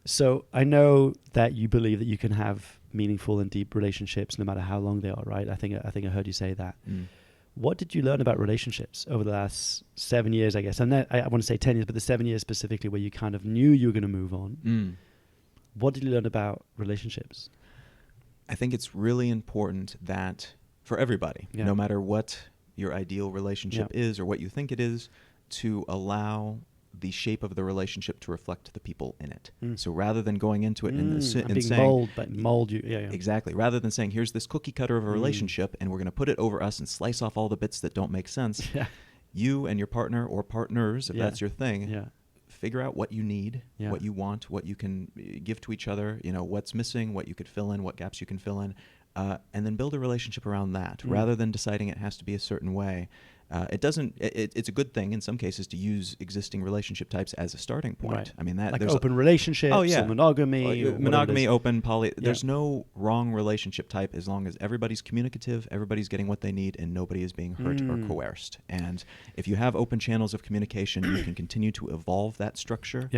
So I know that you believe that you can have meaningful and deep relationships no matter how long they are, right? I think I heard you say that. What did you learn about relationships over the last 7 years, I guess? And I want to say 10 years, but the 7 years specifically where you kind of knew you were going to move on. What did you learn about relationships? I think it's really important that for everybody, no matter what your ideal relationship is or what you think it is, to allow the shape of the relationship to reflect the people in it. So rather than going into it and saying mold you. Exactly. Rather than saying, here's this cookie cutter of a relationship and we're going to put it over us and slice off all the bits that don't make sense. You and your partner or partners, if that's your thing, figure out what you need, what you want, what you can give to each other, what's missing, what you could fill in, what gaps you can fill in. And then build a relationship around that, rather than deciding it has to be a certain way. It's a good thing in some cases to use existing relationship types as a starting point. Right. I mean, that like there's open relationships, or monogamy, monogamy, open, poly. There's no wrong relationship type as long as everybody's communicative, everybody's getting what they need, and nobody is being hurt or coerced. And if you have open channels of communication, you can continue to evolve that structure.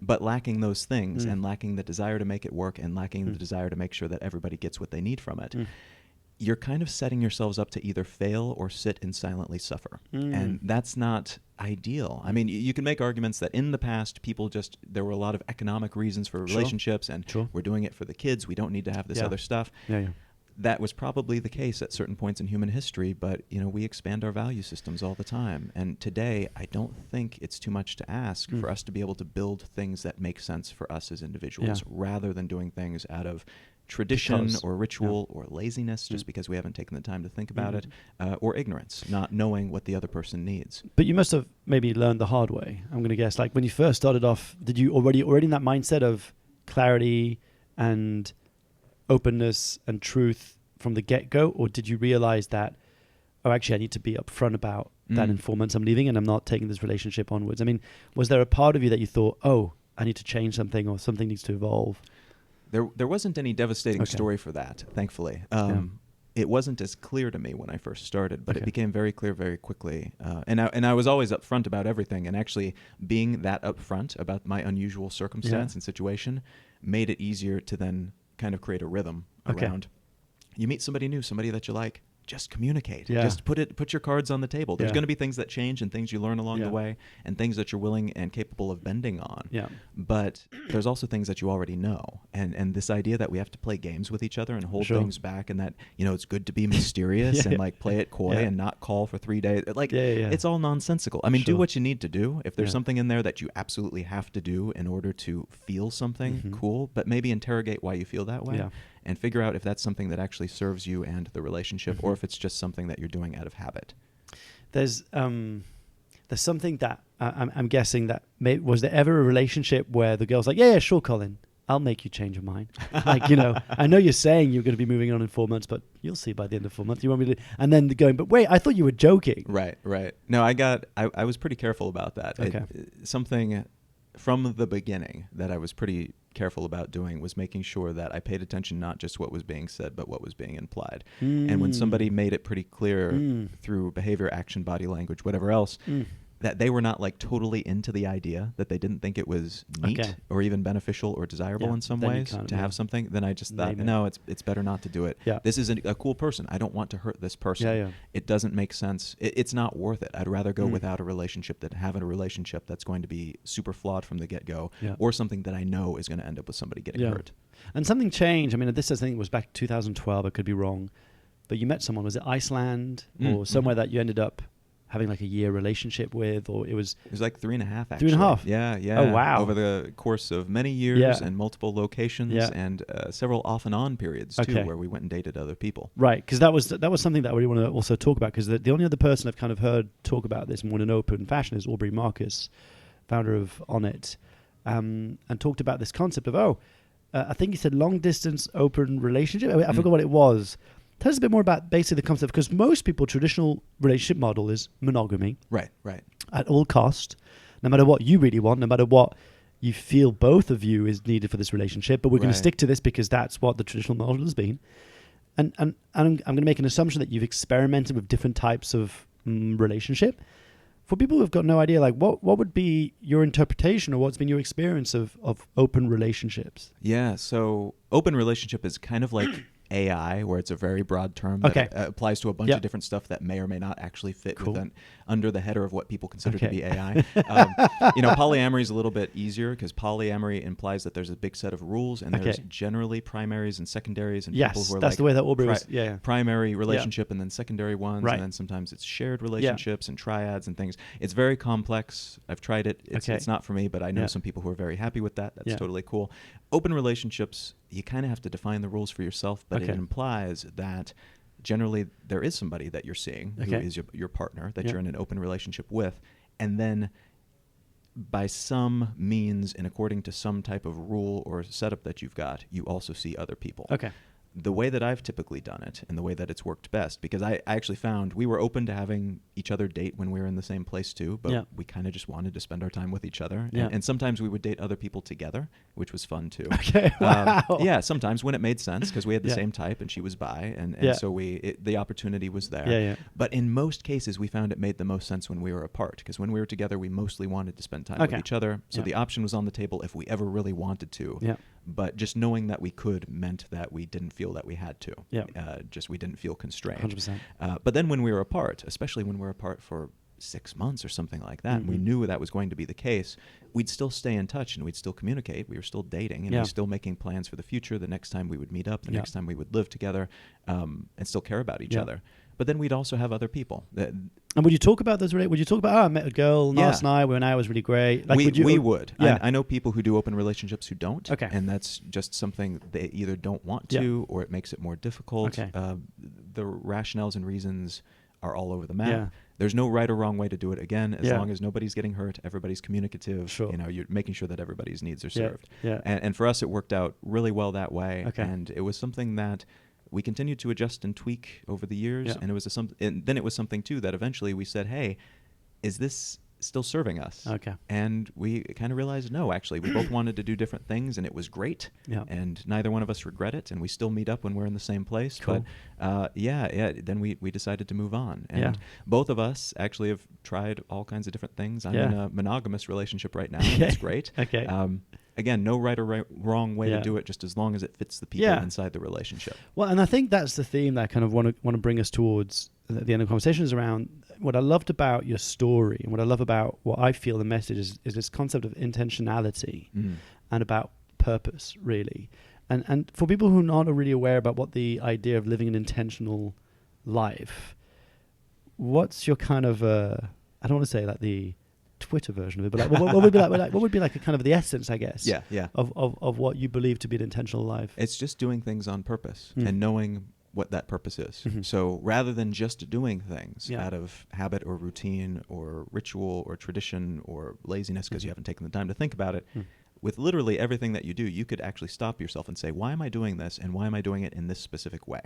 But lacking those things and lacking the desire to make it work and lacking the desire to make sure that everybody gets what they need from it, you're kind of setting yourselves up to either fail or sit and silently suffer. And that's not ideal. I mean, you can make arguments that in the past, there were a lot of economic reasons for relationships, and we're doing it for the kids. We don't need to have this other stuff. That was probably the case at certain points in human history, but we expand our value systems all the time. And today, I don't think it's too much to ask for us to be able to build things that make sense for us as individuals, rather than doing things out of tradition or ritual or laziness, just because we haven't taken the time to think about it, or ignorance, not knowing what the other person needs. But you must have maybe learned the hard way, I'm going to guess. Like when you first started off, did you already in that mindset of clarity and openness and truth from the get-go, or did you realize that, actually I need to be upfront about that in 4 months I'm leaving and I'm not taking this relationship onwards? I mean, was there a part of you that you thought, I need to change something or something needs to evolve? There wasn't any devastating story for that, thankfully. It wasn't as clear to me when I first started, but it became very clear very quickly. And I was always upfront about everything, and actually being that upfront about my unusual circumstance and situation made it easier to then kind of create a rhythm around. You meet somebody new, somebody that you like, just communicate. Just put your cards on the table. There's going to be things that change and things you learn along the way and things that you're willing and capable of bending on. But there's also things that you already know. And this idea that we have to play games with each other and hold things back, and that, it's good to be mysterious and like play it coy and not call for 3 days. Like it's all nonsensical. I mean, do what you need to do. If there's something in there that you absolutely have to do in order to feel something, cool, but maybe interrogate why you feel that way. And figure out if that's something that actually serves you and the relationship, or if it's just something that you're doing out of habit. There's something that I'm guessing that was there ever a relationship where the girl's like, yeah, sure, Colin, I'll make you change your mind. Like, I know you're saying you're going to be moving on in 4 months, but you'll see by the end of 4 months. You want me to, and then going, but wait, I thought you were joking. Right. No, I was pretty careful about that. Okay. Something from the beginning that I was pretty careful about doing was making sure that I paid attention not just what was being said, but what was being implied. And when somebody made it pretty clear through behavior, action, body language, whatever else, that they were not like totally into the idea, that they didn't think it was neat or even beneficial or desirable in some ways to have something, then I just thought, no, it's better not to do it. This is a cool person. I don't want to hurt this person. It doesn't make sense. It's not worth it. I'd rather go without a relationship than having a relationship that's going to be super flawed from the get-go, or something that I know is going to end up with somebody getting hurt. And something changed. I mean, this I think was back 2012. I could be wrong. But you met someone, was it Iceland or somewhere that you ended up having like a year relationship with, or it was like 3.5 actually. 3.5? Yeah. Oh, wow. Over the course of many years and multiple locations and several off and on periods too, where we went and dated other people. Right, because that was something that I really want to also talk about, because the only other person I've kind of heard talk about this more in an open fashion is Aubrey Marcus, founder of On It, and talked about this concept of, I think he said long distance open relationship. I forgot what it was. Tell us a bit more about basically the concept, because most people, traditional relationship model is monogamy. Right. At all cost, no matter what you really want, no matter what you feel both of you is needed for this relationship, but we're going to stick to this because that's what the traditional model has been. And I'm going to make an assumption that you've experimented with different types of relationship. For people who've got no idea, like what would be your interpretation or what's been your experience of open relationships? Yeah, so open relationship is kind of like AI, where it's a very broad term that applies to a bunch of different stuff that may or may not actually fit within, under the header of what people consider to be AI. Polyamory is a little bit easier, because polyamory implies that there's a big set of rules, and there's generally primaries and secondaries, and people who are that's the way that Aubrey was. Primary relationship and then secondary ones, and then sometimes it's shared relationships and triads and things. It's very complex. I've tried it. It's not for me, but I know some people who are very happy with that. That's totally cool. Open relationships, you kind of have to define the rules for yourself, but it implies that generally there is somebody that you're seeing who is your partner that you're in an open relationship with, and then by some means and according to some type of rule or setup that you've got, you also see other people. The way that I've typically done it and the way that it's worked best, because I actually found we were open to having each other date when we were in the same place too, but we kind of just wanted to spend our time with each other. And sometimes we would date other people together, which was fun too. Sometimes when it made sense, because we had the same type and she was bi, and so the opportunity was there. But in most cases, we found it made the most sense when we were apart, because when we were together, we mostly wanted to spend time with each other. So the option was on the table if we ever really wanted to. But just knowing that we could meant that we didn't feel that we had to. Just we didn't feel constrained. 100%. But then when we were apart, especially when we were apart for 6 months or something like that, and we knew that was going to be the case, we'd still stay in touch and we'd still communicate. We were still dating, and we were still making plans for the future, the next time we would meet up, the next time we would live together, and still care about each other. But then we'd also have other people. And would you talk about those? Would you talk about, I met a girl last night when I was really great? Like, we would. Yeah. I know people who do open relationships who don't. And that's just something they either don't want to, or it makes it more difficult. The rationales and reasons are all over the map. There's no right or wrong way to do it. Again, as long as nobody's getting hurt, everybody's communicative. You're making sure that everybody's needs are served. And for us, it worked out really well that way. And it was something that we continued to adjust and tweak over the years, and it was then it was something too that eventually we said, "Hey, is this still serving us?" And we kind of realized, no, actually, we both wanted to do different things, and it was great. And neither one of us regret it, and we still meet up when we're in the same place. But then we decided to move on, and both of us actually have tried all kinds of different things. I'm in a monogamous relationship right now. And it's great. Again, no right or wrong way to do it, just as long as it fits the people inside the relationship. Well, and I think that's the theme that I kind of want to bring us towards at the end of the conversation, is around what I loved about your story, and what I love about what I feel the message is this concept of intentionality and about purpose, really. And for people who aren't really aware about what the idea of living an intentional life, what's your kind of, I don't want to say like the Twitter version of it, but like, what would be like a kind of the essence, I guess, of what you believe to be an intentional life? It's just doing things on purpose and knowing what that purpose is. So rather than just doing things out of habit or routine or ritual or tradition or laziness because you haven't taken the time to think about it, with literally everything that you do, you could actually stop yourself and say, why am I doing this? And why am I doing it in this specific way?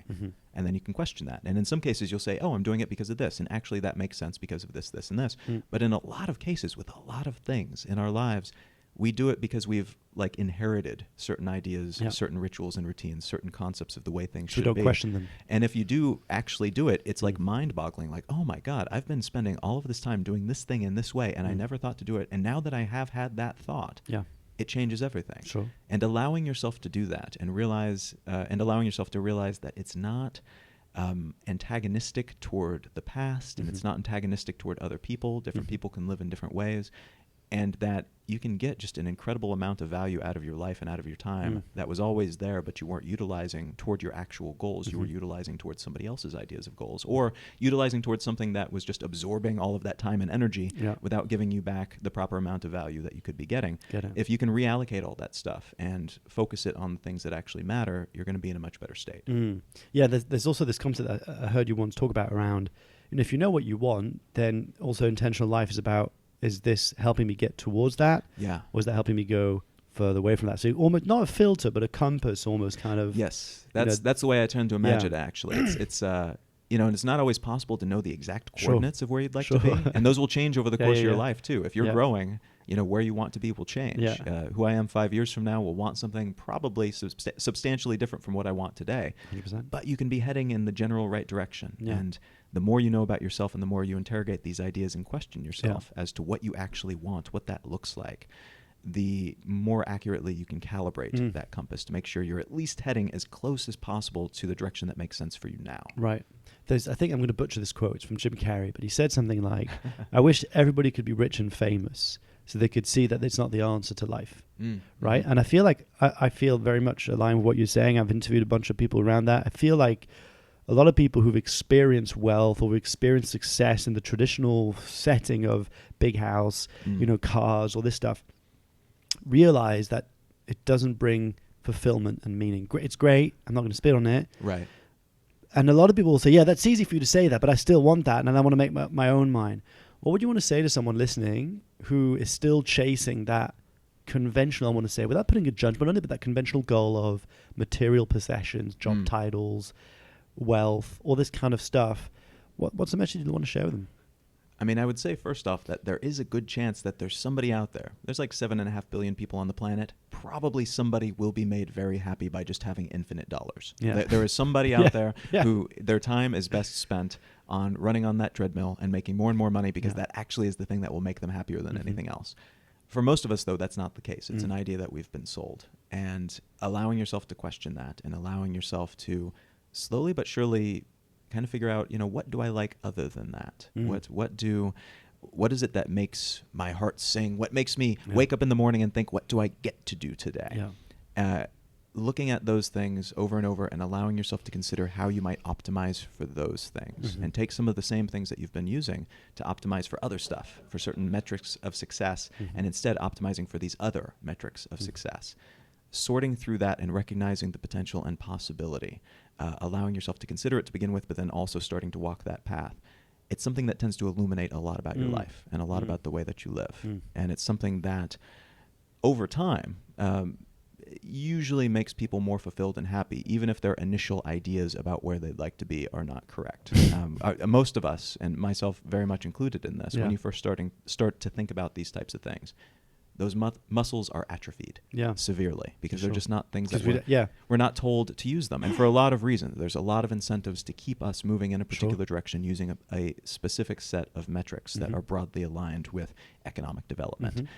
And then you can question that. And in some cases, you'll say, oh, I'm doing it because of this. And actually, that makes sense because of this, this, and this. But in a lot of cases, with a lot of things in our lives, We do it because we've like inherited certain ideas, Yeah. certain rituals and routines, certain concepts of the way things should We be. don't question them. And if you do actually do it, it's like mind-boggling. Like, oh my God, I've been spending all of this time doing this thing in this way, and I never thought to do it. And now that I have had that thought, it changes everything. Sure. And allowing yourself to do that and allowing yourself to realize that it's not antagonistic toward the past, and it's not antagonistic toward other people. Different people can live in different ways. And that you can get just an incredible amount of value out of your life and out of your time that was always there, but you weren't utilizing toward your actual goals. You were utilizing towards somebody else's ideas of goals, or utilizing towards something that was just absorbing all of that time and energy without giving you back the proper amount of value that you could be getting. If you can reallocate all that stuff and focus it on the things that actually matter, you're going to be in a much better state. Yeah, there's also this concept that I heard you once talk about around, and if you know what you want, then also intentional life is about, is this helping me get towards that? Yeah. Or is that helping me go further away from that? So almost not a filter, but a compass, almost kind of. Yes, that's the way I tend to imagine it. Actually, it's and it's not always possible to know the exact coordinates of where you'd like to be, and those will change over the course of your life too. If you're growing, where you want to be will change. Who I am 5 years from now will want something probably substantially different from what I want today. 100%. But you can be heading in the general right direction. And the more you know about yourself and the more you interrogate these ideas and question yourself as to what you actually want, what that looks like, the more accurately you can calibrate that compass to make sure you're at least heading as close as possible to the direction that makes sense for you now. Right. I think I'm going to butcher this quote. It's from Jim Carrey, but he said something like, I wish everybody could be rich and famous so they could see that it's not the answer to life. Right. And I feel like I feel very much aligned with what you're saying. I've interviewed a bunch of people around that. I feel like a lot of people who've experienced wealth or experienced success in the traditional setting of big house, cars, all this stuff, realize that it doesn't bring fulfillment and meaning. It's great. I'm not going to spit on it. Right. And a lot of people will say, yeah, that's easy for you to say that, but I still want that, and I want to make my own mind. What would you want to say to someone listening who is still chasing that conventional, I want to say, without putting a judgment on it, but that conventional goal of material possessions, job titles, wealth, all this kind of stuff? What's the message you want to share with them? I mean, I would say first off that there is a good chance that there's somebody out there. There's like 7.5 billion people on the planet. Probably somebody will be made very happy by just having infinite dollars. Yeah. There is somebody out there who their time is best spent on running on that treadmill and making more and more money because that actually is the thing that will make them happier than anything else. For most of us, though, that's not the case. It's an idea that we've been sold. And allowing yourself to question that and allowing yourself to slowly but surely kind of figure out, what do I like other than that? What is it that makes my heart sing? What makes me wake up in the morning and think, what do I get to do today? Looking at those things over and over and allowing yourself to consider how you might optimize for those things and take some of the same things that you've been using to optimize for other stuff, for certain metrics of success, and instead optimizing for these other metrics of success. Sorting through that and recognizing the potential and possibility, allowing yourself to consider it to begin with, but then also starting to walk that path. It's something that tends to illuminate a lot about your life and a lot about the way that you live. And it's something that over time usually makes people more fulfilled and happy, even if their initial ideas about where they'd like to be are not correct. Most of us, and myself very much included in this, when you first start to think about these types of things, those muscles are atrophied severely because they're just not things that we're not told to use them. And for a lot of reasons, there's a lot of incentives to keep us moving in a particular direction using a specific set of metrics that are broadly aligned with economic development.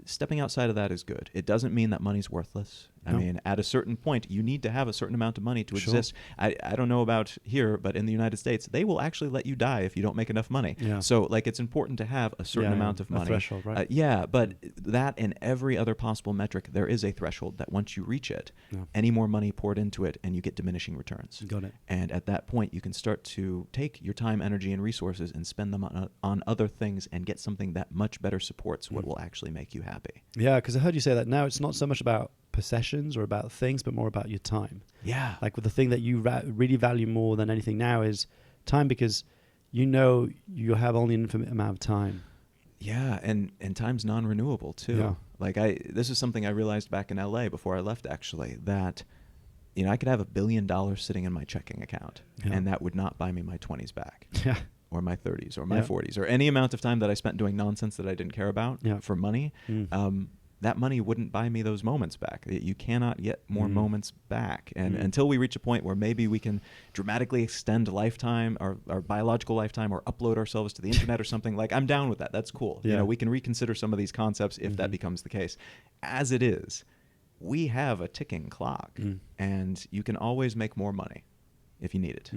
Stepping outside of that is good. It doesn't mean that money's worthless. I mean, at a certain point, you need to have a certain amount of money to exist. I don't know about here, but in the United States, they will actually let you die if you don't make enough money. So, it's important to have a certain amount of money. A threshold, right? But that and every other possible metric, there is a threshold that once you reach it, any more money poured into it, and you get diminishing returns. Got it. And at that point, you can start to take your time, energy, and resources and spend them on other things and get something that much better supports what will actually make you happy. Yeah, because I heard you say that now it's not so much about possessions or about things, but more about your time. Yeah. Like with the thing that you really value more than anything now is time, because you have only an infinite amount of time. Yeah, and time's non-renewable too. Yeah. This is something I realized back in LA before I left, actually, that I could have $1 billion sitting in my checking account and that would not buy me my 20s back. Yeah. or my 30s or my 40s or any amount of time that I spent doing nonsense that I didn't care about for money, that money wouldn't buy me those moments back. You cannot get more moments back. And until we reach a point where maybe we can dramatically extend lifetime, our biological lifetime, or upload ourselves to the internet or something, like, I'm down with that. That's cool. You know, we can reconsider some of these concepts if that becomes the case. As it is, we have a ticking clock, and you can always make more money if you need it.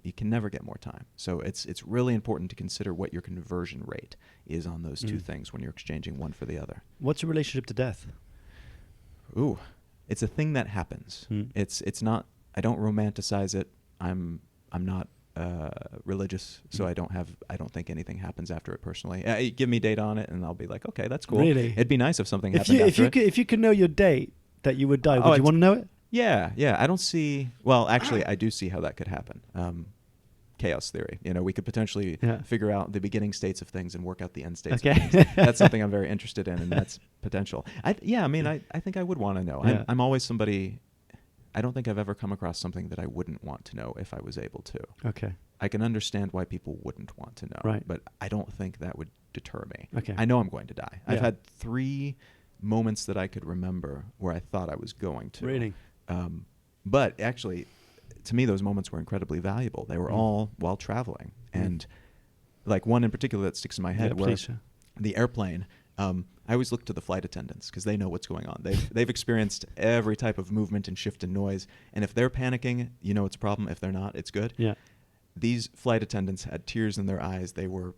You can never get more time. So it's really important to consider what your conversion rate is on those two things when you're exchanging one for the other. What's your relationship to death? Ooh, it's a thing that happens. It's not, I don't romanticize it. I'm not religious, so I don't think anything happens after it personally. Give me date on it and I'll be like, okay, that's cool. Really? It'd be nice if something happened after it. If you could know your date that you would die, would you want to know it? Yeah. I don't see... Well, actually, I do see how that could happen. Chaos theory. You know, we could potentially figure out the beginning states of things and work out the end states of things. That's something I'm very interested in, and that's potential. I think I would want to know. Yeah. I'm always somebody... I don't think I've ever come across something that I wouldn't want to know if I was able to. Okay. I can understand why people wouldn't want to know, right, but I don't think that would deter me. Okay. I know I'm going to die. I've had 3 moments that I could remember where I thought I was going to. Really? But actually, to me, those moments were incredibly valuable. They were all while traveling. And like one in particular that sticks in my head where the airplane, I always look to the flight attendants because they know what's going on. They've experienced every type of movement and shift and noise. And if they're panicking, you know it's a problem. If they're not, it's good. Yeah. These flight attendants had tears in their eyes. They were,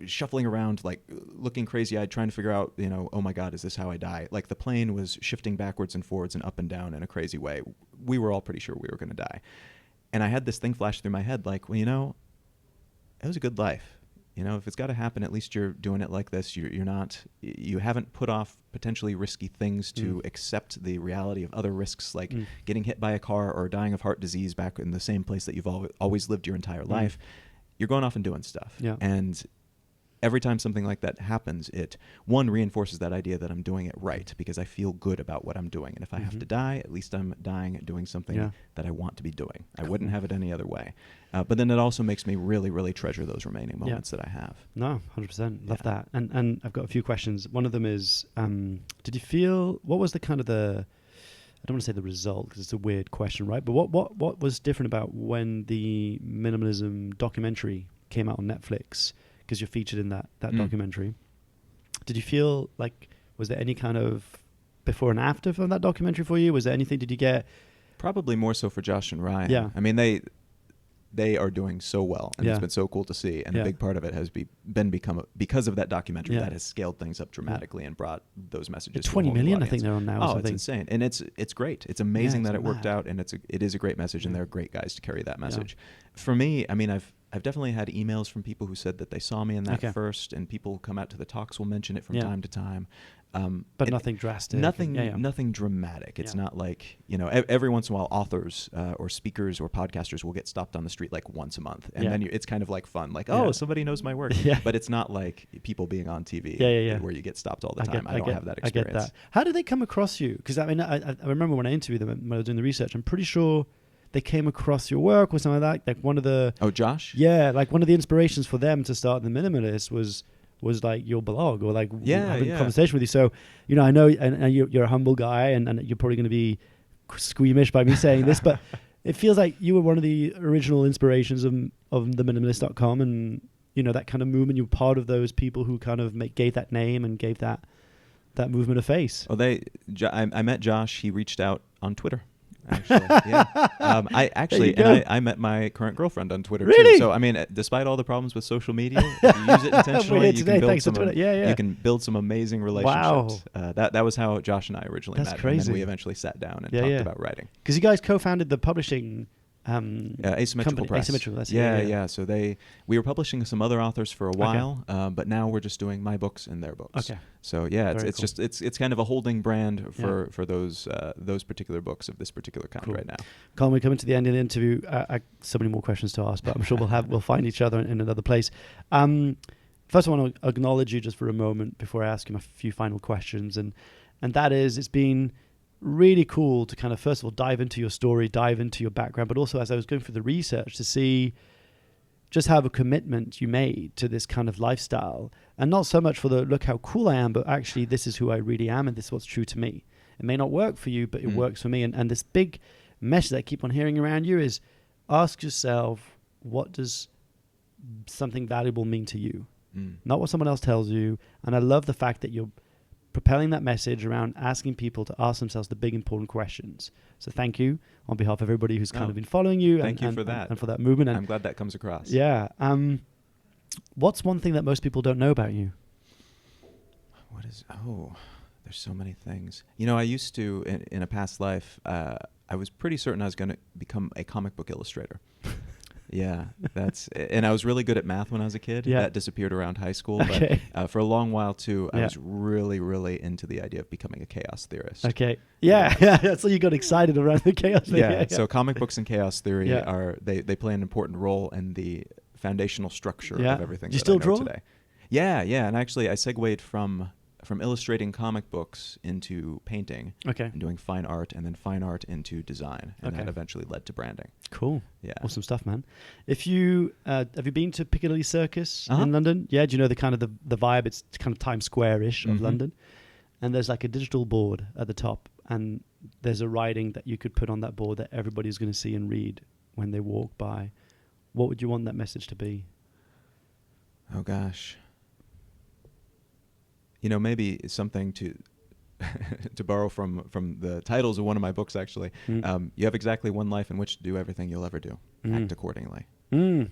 shuffling around, like looking crazy-eyed, trying to figure out, oh my God, is this how I die? Like the plane was shifting backwards and forwards and up and down in a crazy way. We were all pretty sure we were going to die. And I had this thing flash through my head, like, well, it was a good life. If it's got to happen, at least you're doing it like this. You haven't put off potentially risky things to accept the reality of other risks, like getting hit by a car or dying of heart disease back in the same place that you've always lived your entire life. You're going off and doing stuff. Yeah. And every time something like that happens, it, one, reinforces that idea that I'm doing it right because I feel good about what I'm doing. And if I have to die, at least I'm dying doing something that I want to be doing. I wouldn't have it any other way. But then it also makes me really, really treasure those remaining moments that I have. No, 100%. Love that. And I've got a few questions. One of them is, did you feel, what was the kind of the, I don't want to say the result because it's a weird question, right? But what was different about when the Minimalism documentary came out on Netflix? Because you're featured in that documentary. Did you feel like, was there any kind of before and after from that documentary for you? Was there anything, did you get? Probably more so for Josh and Ryan. Yeah. I mean, they are doing so well, and it's been so cool to see. And a big part of it has become because of that documentary that has scaled things up dramatically and brought those messages. 20 million, I think they're on now. Oh, it's insane, and it's great. It's amazing that it worked out, and it is a great message, and they're great guys to carry that message. For me, I mean, I've definitely had emails from people who said that they saw me in that first, and people come out to the talks will mention it from time to time. But nothing drastic. Nothing dramatic. It's not like, every once in a while authors or speakers or podcasters will get stopped on the street like once a month. And then it's kind of like fun, like, somebody knows my work. But it's not like people being on TV where you get stopped all the time. I don't have that experience. I get that. How did they come across you? Because I mean, I remember when I interviewed them, when I was doing the research, I'm pretty sure they came across your work or something like that. Like one of the... Oh, Josh? Yeah, like one of the inspirations for them to start The Minimalist was like your blog or like having a conversation with you. So, I know and you're a humble guy and you're probably going to be squeamish by me saying this, but it feels like you were one of the original inspirations of theminimalist.com and, that kind of movement. You were part of those people who kind of gave that name and gave that movement a face. Well, I met Josh. He reached out on Twitter. Actually, I met my current girlfriend on Twitter too. So I mean, despite all the problems with social media, if you use it intentionally, you can build some amazing relationships. Wow. That was how Josh and I originally met. Crazy. And then we eventually sat down and talked about writing. Because you guys co-founded the publishing Asymmetrical Press. Asymmetrical, So we were publishing some other authors for a while, but now we're just doing my books and their books. Okay. So it's kind of a holding brand for those particular books of this particular kind right now. Colin, we're coming to the end of the interview. So many more questions to ask, but I'm sure we'll find each other in another place. First, I want to acknowledge you just for a moment before I ask you a few final questions, and that is, it's been really cool to kind of, first of all, dive into your story, dive into your background, but also as I was going through the research to see just have a commitment you made to this kind of lifestyle, and not so much for the look how cool I am, but actually this is who I really am and this is what's true to me. It may not work for you, but it works for me. And this big message that I keep on hearing around you is ask yourself, what does something valuable mean to you? Not what someone else tells you. And I love the fact that you're propelling that message around asking people to ask themselves the big important questions. So thank you on behalf of everybody who's kind of been following you. Thank you for that. And for that movement. And I'm glad that comes across. Yeah. What's one thing that most people don't know about you? There's so many things. You know, I used to, in a past life, I was pretty certain I was going to become a comic book illustrator. Yeah, and I was really good at math when I was a kid. Yeah. That disappeared around high school. Okay. But for a long while, too, I was really, really into the idea of becoming a chaos theorist. Okay. Yeah. So you got excited around the chaos theory. Yeah. So comic books and chaos theory they play an important role in the foundational structure of everything Do you that still I know draw? today. Yeah. And actually, I segued from illustrating comic books into painting and doing fine art, and then fine art into design, and that eventually led to branding. Cool. Yeah. Awesome stuff, man. If you have you been to Piccadilly Circus in London? Yeah. Do you know the kind of the vibe? It's kind of Times Square-ish of London, and there's like a digital board at the top, and there's a writing that you could put on that board that everybody's going to see and read when they walk by. What would you want that message to be? Oh gosh. You know, maybe something to to borrow from the titles of one of my books, actually. You have exactly one life in which to do everything you'll ever do. Act accordingly.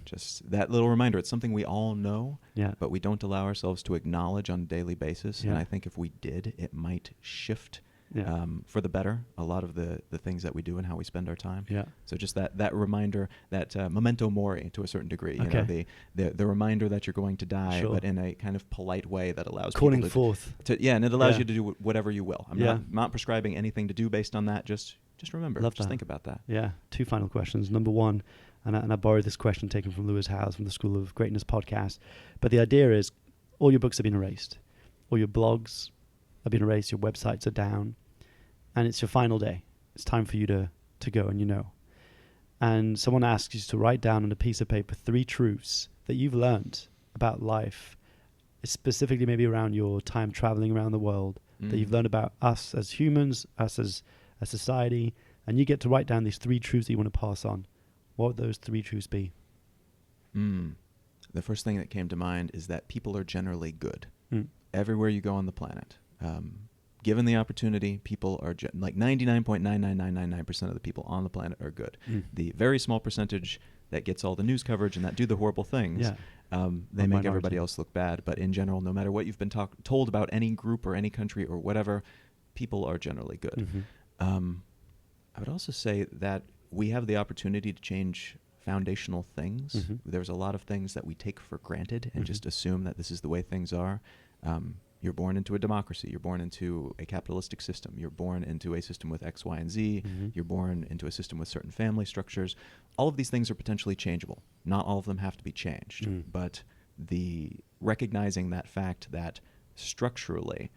Just that little reminder. It's something we all know, but we don't allow ourselves to acknowledge on a daily basis. And I think if we did, it might shift for the better a lot of the things that we do and how we spend our time. Yeah. So just that reminder, that memento mori to a certain degree. You know, the reminder that you're going to die, but in a kind of polite way that allows calling people forth. And it allows you to do whatever you will. I'm not prescribing anything to do based on that. Just remember. Just think about that. Yeah. 2 final questions. Number 1, and I borrowed this question taken from Lewis Howes from the School of Greatness podcast. But the idea is, all your books have been erased, all your blogs have been erased, your websites are down, and it's your final day. It's time for you to go, and you know. And someone asks you to write down on a piece of paper 3 truths that you've learned about life, specifically maybe around your time traveling around the world, that you've learned about us as humans, us as a society, and you get to write down these 3 truths that you want to pass on. What would those 3 truths be? The first thing that came to mind is that people are generally good. Everywhere you go on the planet. Given the opportunity, people are like 99.99999% of the people on the planet are good. The very small percentage that gets all the news coverage and that do the horrible things, they make everybody else look bad. But in general, no matter what you've been told about any group or any country or whatever, people are generally good. I would also say that we have the opportunity to change foundational things. There's a lot of things that we take for granted and just assume that this is the way things are. You're born into a democracy. You're born into a capitalistic system. You're born into a system with X, Y, and Z. You're born into a system with certain family structures. All of these things are potentially changeable. Not all of them have to be changed. But recognizing that fact that structurally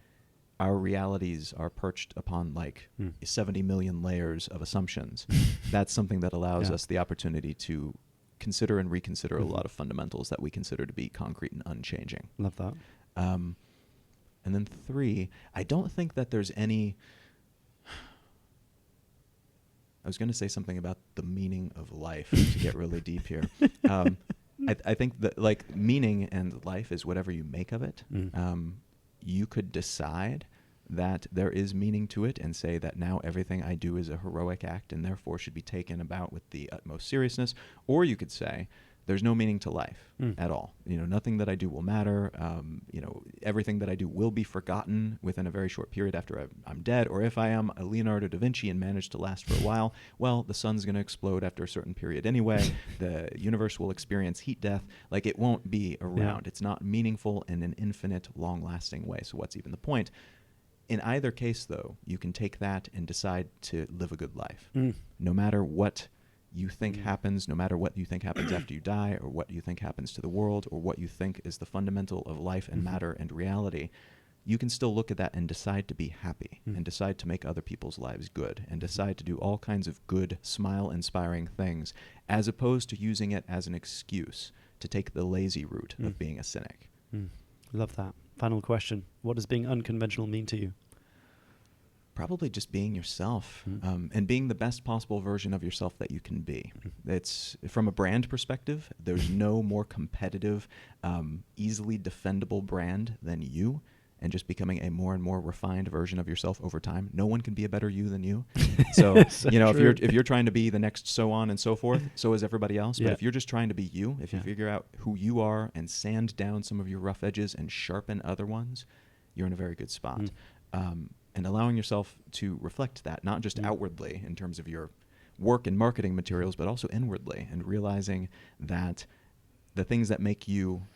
our realities are perched upon like 70 million layers of assumptions, that's something that allows us the opportunity to consider and reconsider a lot of fundamentals that we consider to be concrete and unchanging. Love that. And then 3, I don't think that there's any... I was going to say something about the meaning of life to get really deep here. I think that like meaning and life is whatever you make of it. You could decide that there is meaning to it and say that now everything I do is a heroic act and therefore should be taken about with the utmost seriousness. Or you could say there's no meaning to life at all. You know, nothing that I do will matter. You know, everything that I do will be forgotten within a very short period after I'm dead. Or if I am a Leonardo da Vinci and manage to last for a while, well, the sun's going to explode after a certain period anyway. The universe will experience heat death. Like, it won't be around. It's not meaningful in an infinite, long-lasting way. So what's even the point? In either case, though, you can take that and decide to live a good life. No matter what you think happens, no matter what you think happens after you die, or what you think happens to the world, or what you think is the fundamental of life and matter and reality, you can still look at that and decide to be happy, and decide to make other people's lives good, and decide to do all kinds of good, smile-inspiring things, as opposed to using it as an excuse to take the lazy route of being a cynic. Love that. Final question. What does being unconventional mean to you? Probably just being yourself, and being the best possible version of yourself that you can be. It's from a brand perspective, there's no more competitive, easily defendable brand than you, and just becoming a more and more refined version of yourself over time. No one can be a better you than you. So, if you're trying to be the next so on and so forth, so is everybody else. But if you're just trying to be you, if you figure out who you are and sand down some of your rough edges and sharpen other ones, you're in a very good spot. And allowing yourself to reflect that, not just outwardly in terms of your work and marketing materials, but also inwardly, and realizing that the things that make you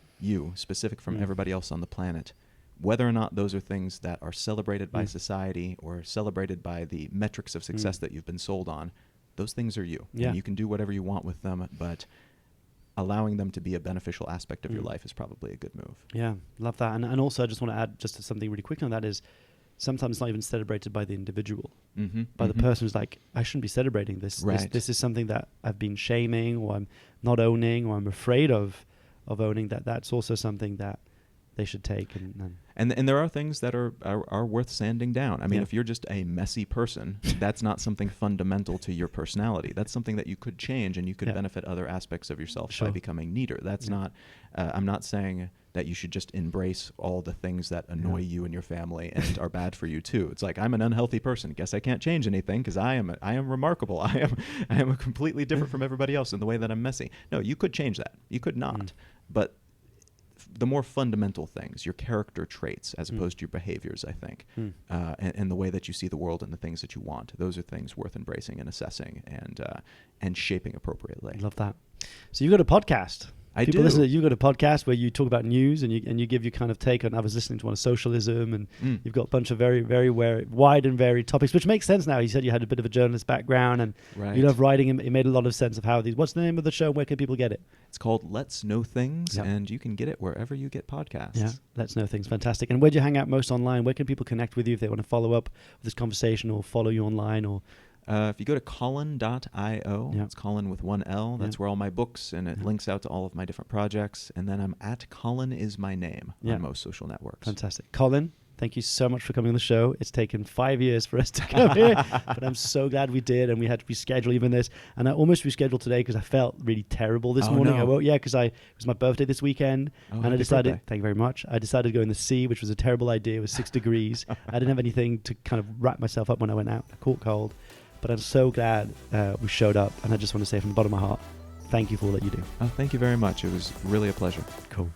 specific from everybody else on the planet, whether or not those are things that are celebrated by society or celebrated by the metrics of success that you've been sold on, those things are you. And you can do whatever you want with them, but allowing them to be a beneficial aspect of your life is probably a good move. Yeah, love that. And also I just want to add just something really quick on that is, sometimes it's not even celebrated by the individual, by the person who's like, I shouldn't be celebrating this. Right. This is something that I've been shaming, or I'm not owning, or I'm afraid of owning. That's also something that they should take. And there are things that are worth sanding down. I mean, if you're just a messy person, that's not something fundamental to your personality. That's something that you could change, and you could benefit other aspects of yourself by becoming neater. That's not, I'm not saying that you should just embrace all the things that annoy you and your family and are bad for you too. It's like, I'm an unhealthy person. Guess I can't change anything because I am remarkable. I am completely different from everybody else in the way that I'm messy. No, you could change that. You could not. But the more fundamental things, your character traits as opposed to your behaviors, I think, and the way that you see the world and the things that you want, those are things worth embracing and assessing and shaping appropriately. Love that. So you've got a podcast. People listen to it. You've got a podcast where you talk about news and you give your kind of take on. I was listening to one on socialism, and you've got a bunch of very, very wide and varied topics, which makes sense now. You said you had a bit of a journalist background, and you love writing, and it made a lot of sense of how these. What's the name of the show? Where can people get it? It's called Let's Know Things, and you can get it wherever you get podcasts. Yeah, Let's Know Things, fantastic. And where do you hang out most online? Where can people connect with you if they want to follow up with this conversation or follow you online or? If you go to colin.io, it's Colin with one L. That's where all my books, and it links out to all of my different projects. And then I'm at Colin is my name on most social networks. Fantastic. Colin, thank you so much for coming on the show. It's taken 5 years for us to come here, but I'm so glad we did, and we had to reschedule even this. And I almost rescheduled today because I felt really terrible this morning. No. Because it was my birthday this weekend, and I decided, thank you very much, I decided to go in the sea, which was a terrible idea. It was 6 degrees. I didn't have anything to kind of wrap myself up when I went out. I caught cold. But I'm so glad we showed up, and I just want to say from the bottom of my heart, thank you for all that you do. Oh, thank you very much. It was really a pleasure. Cool.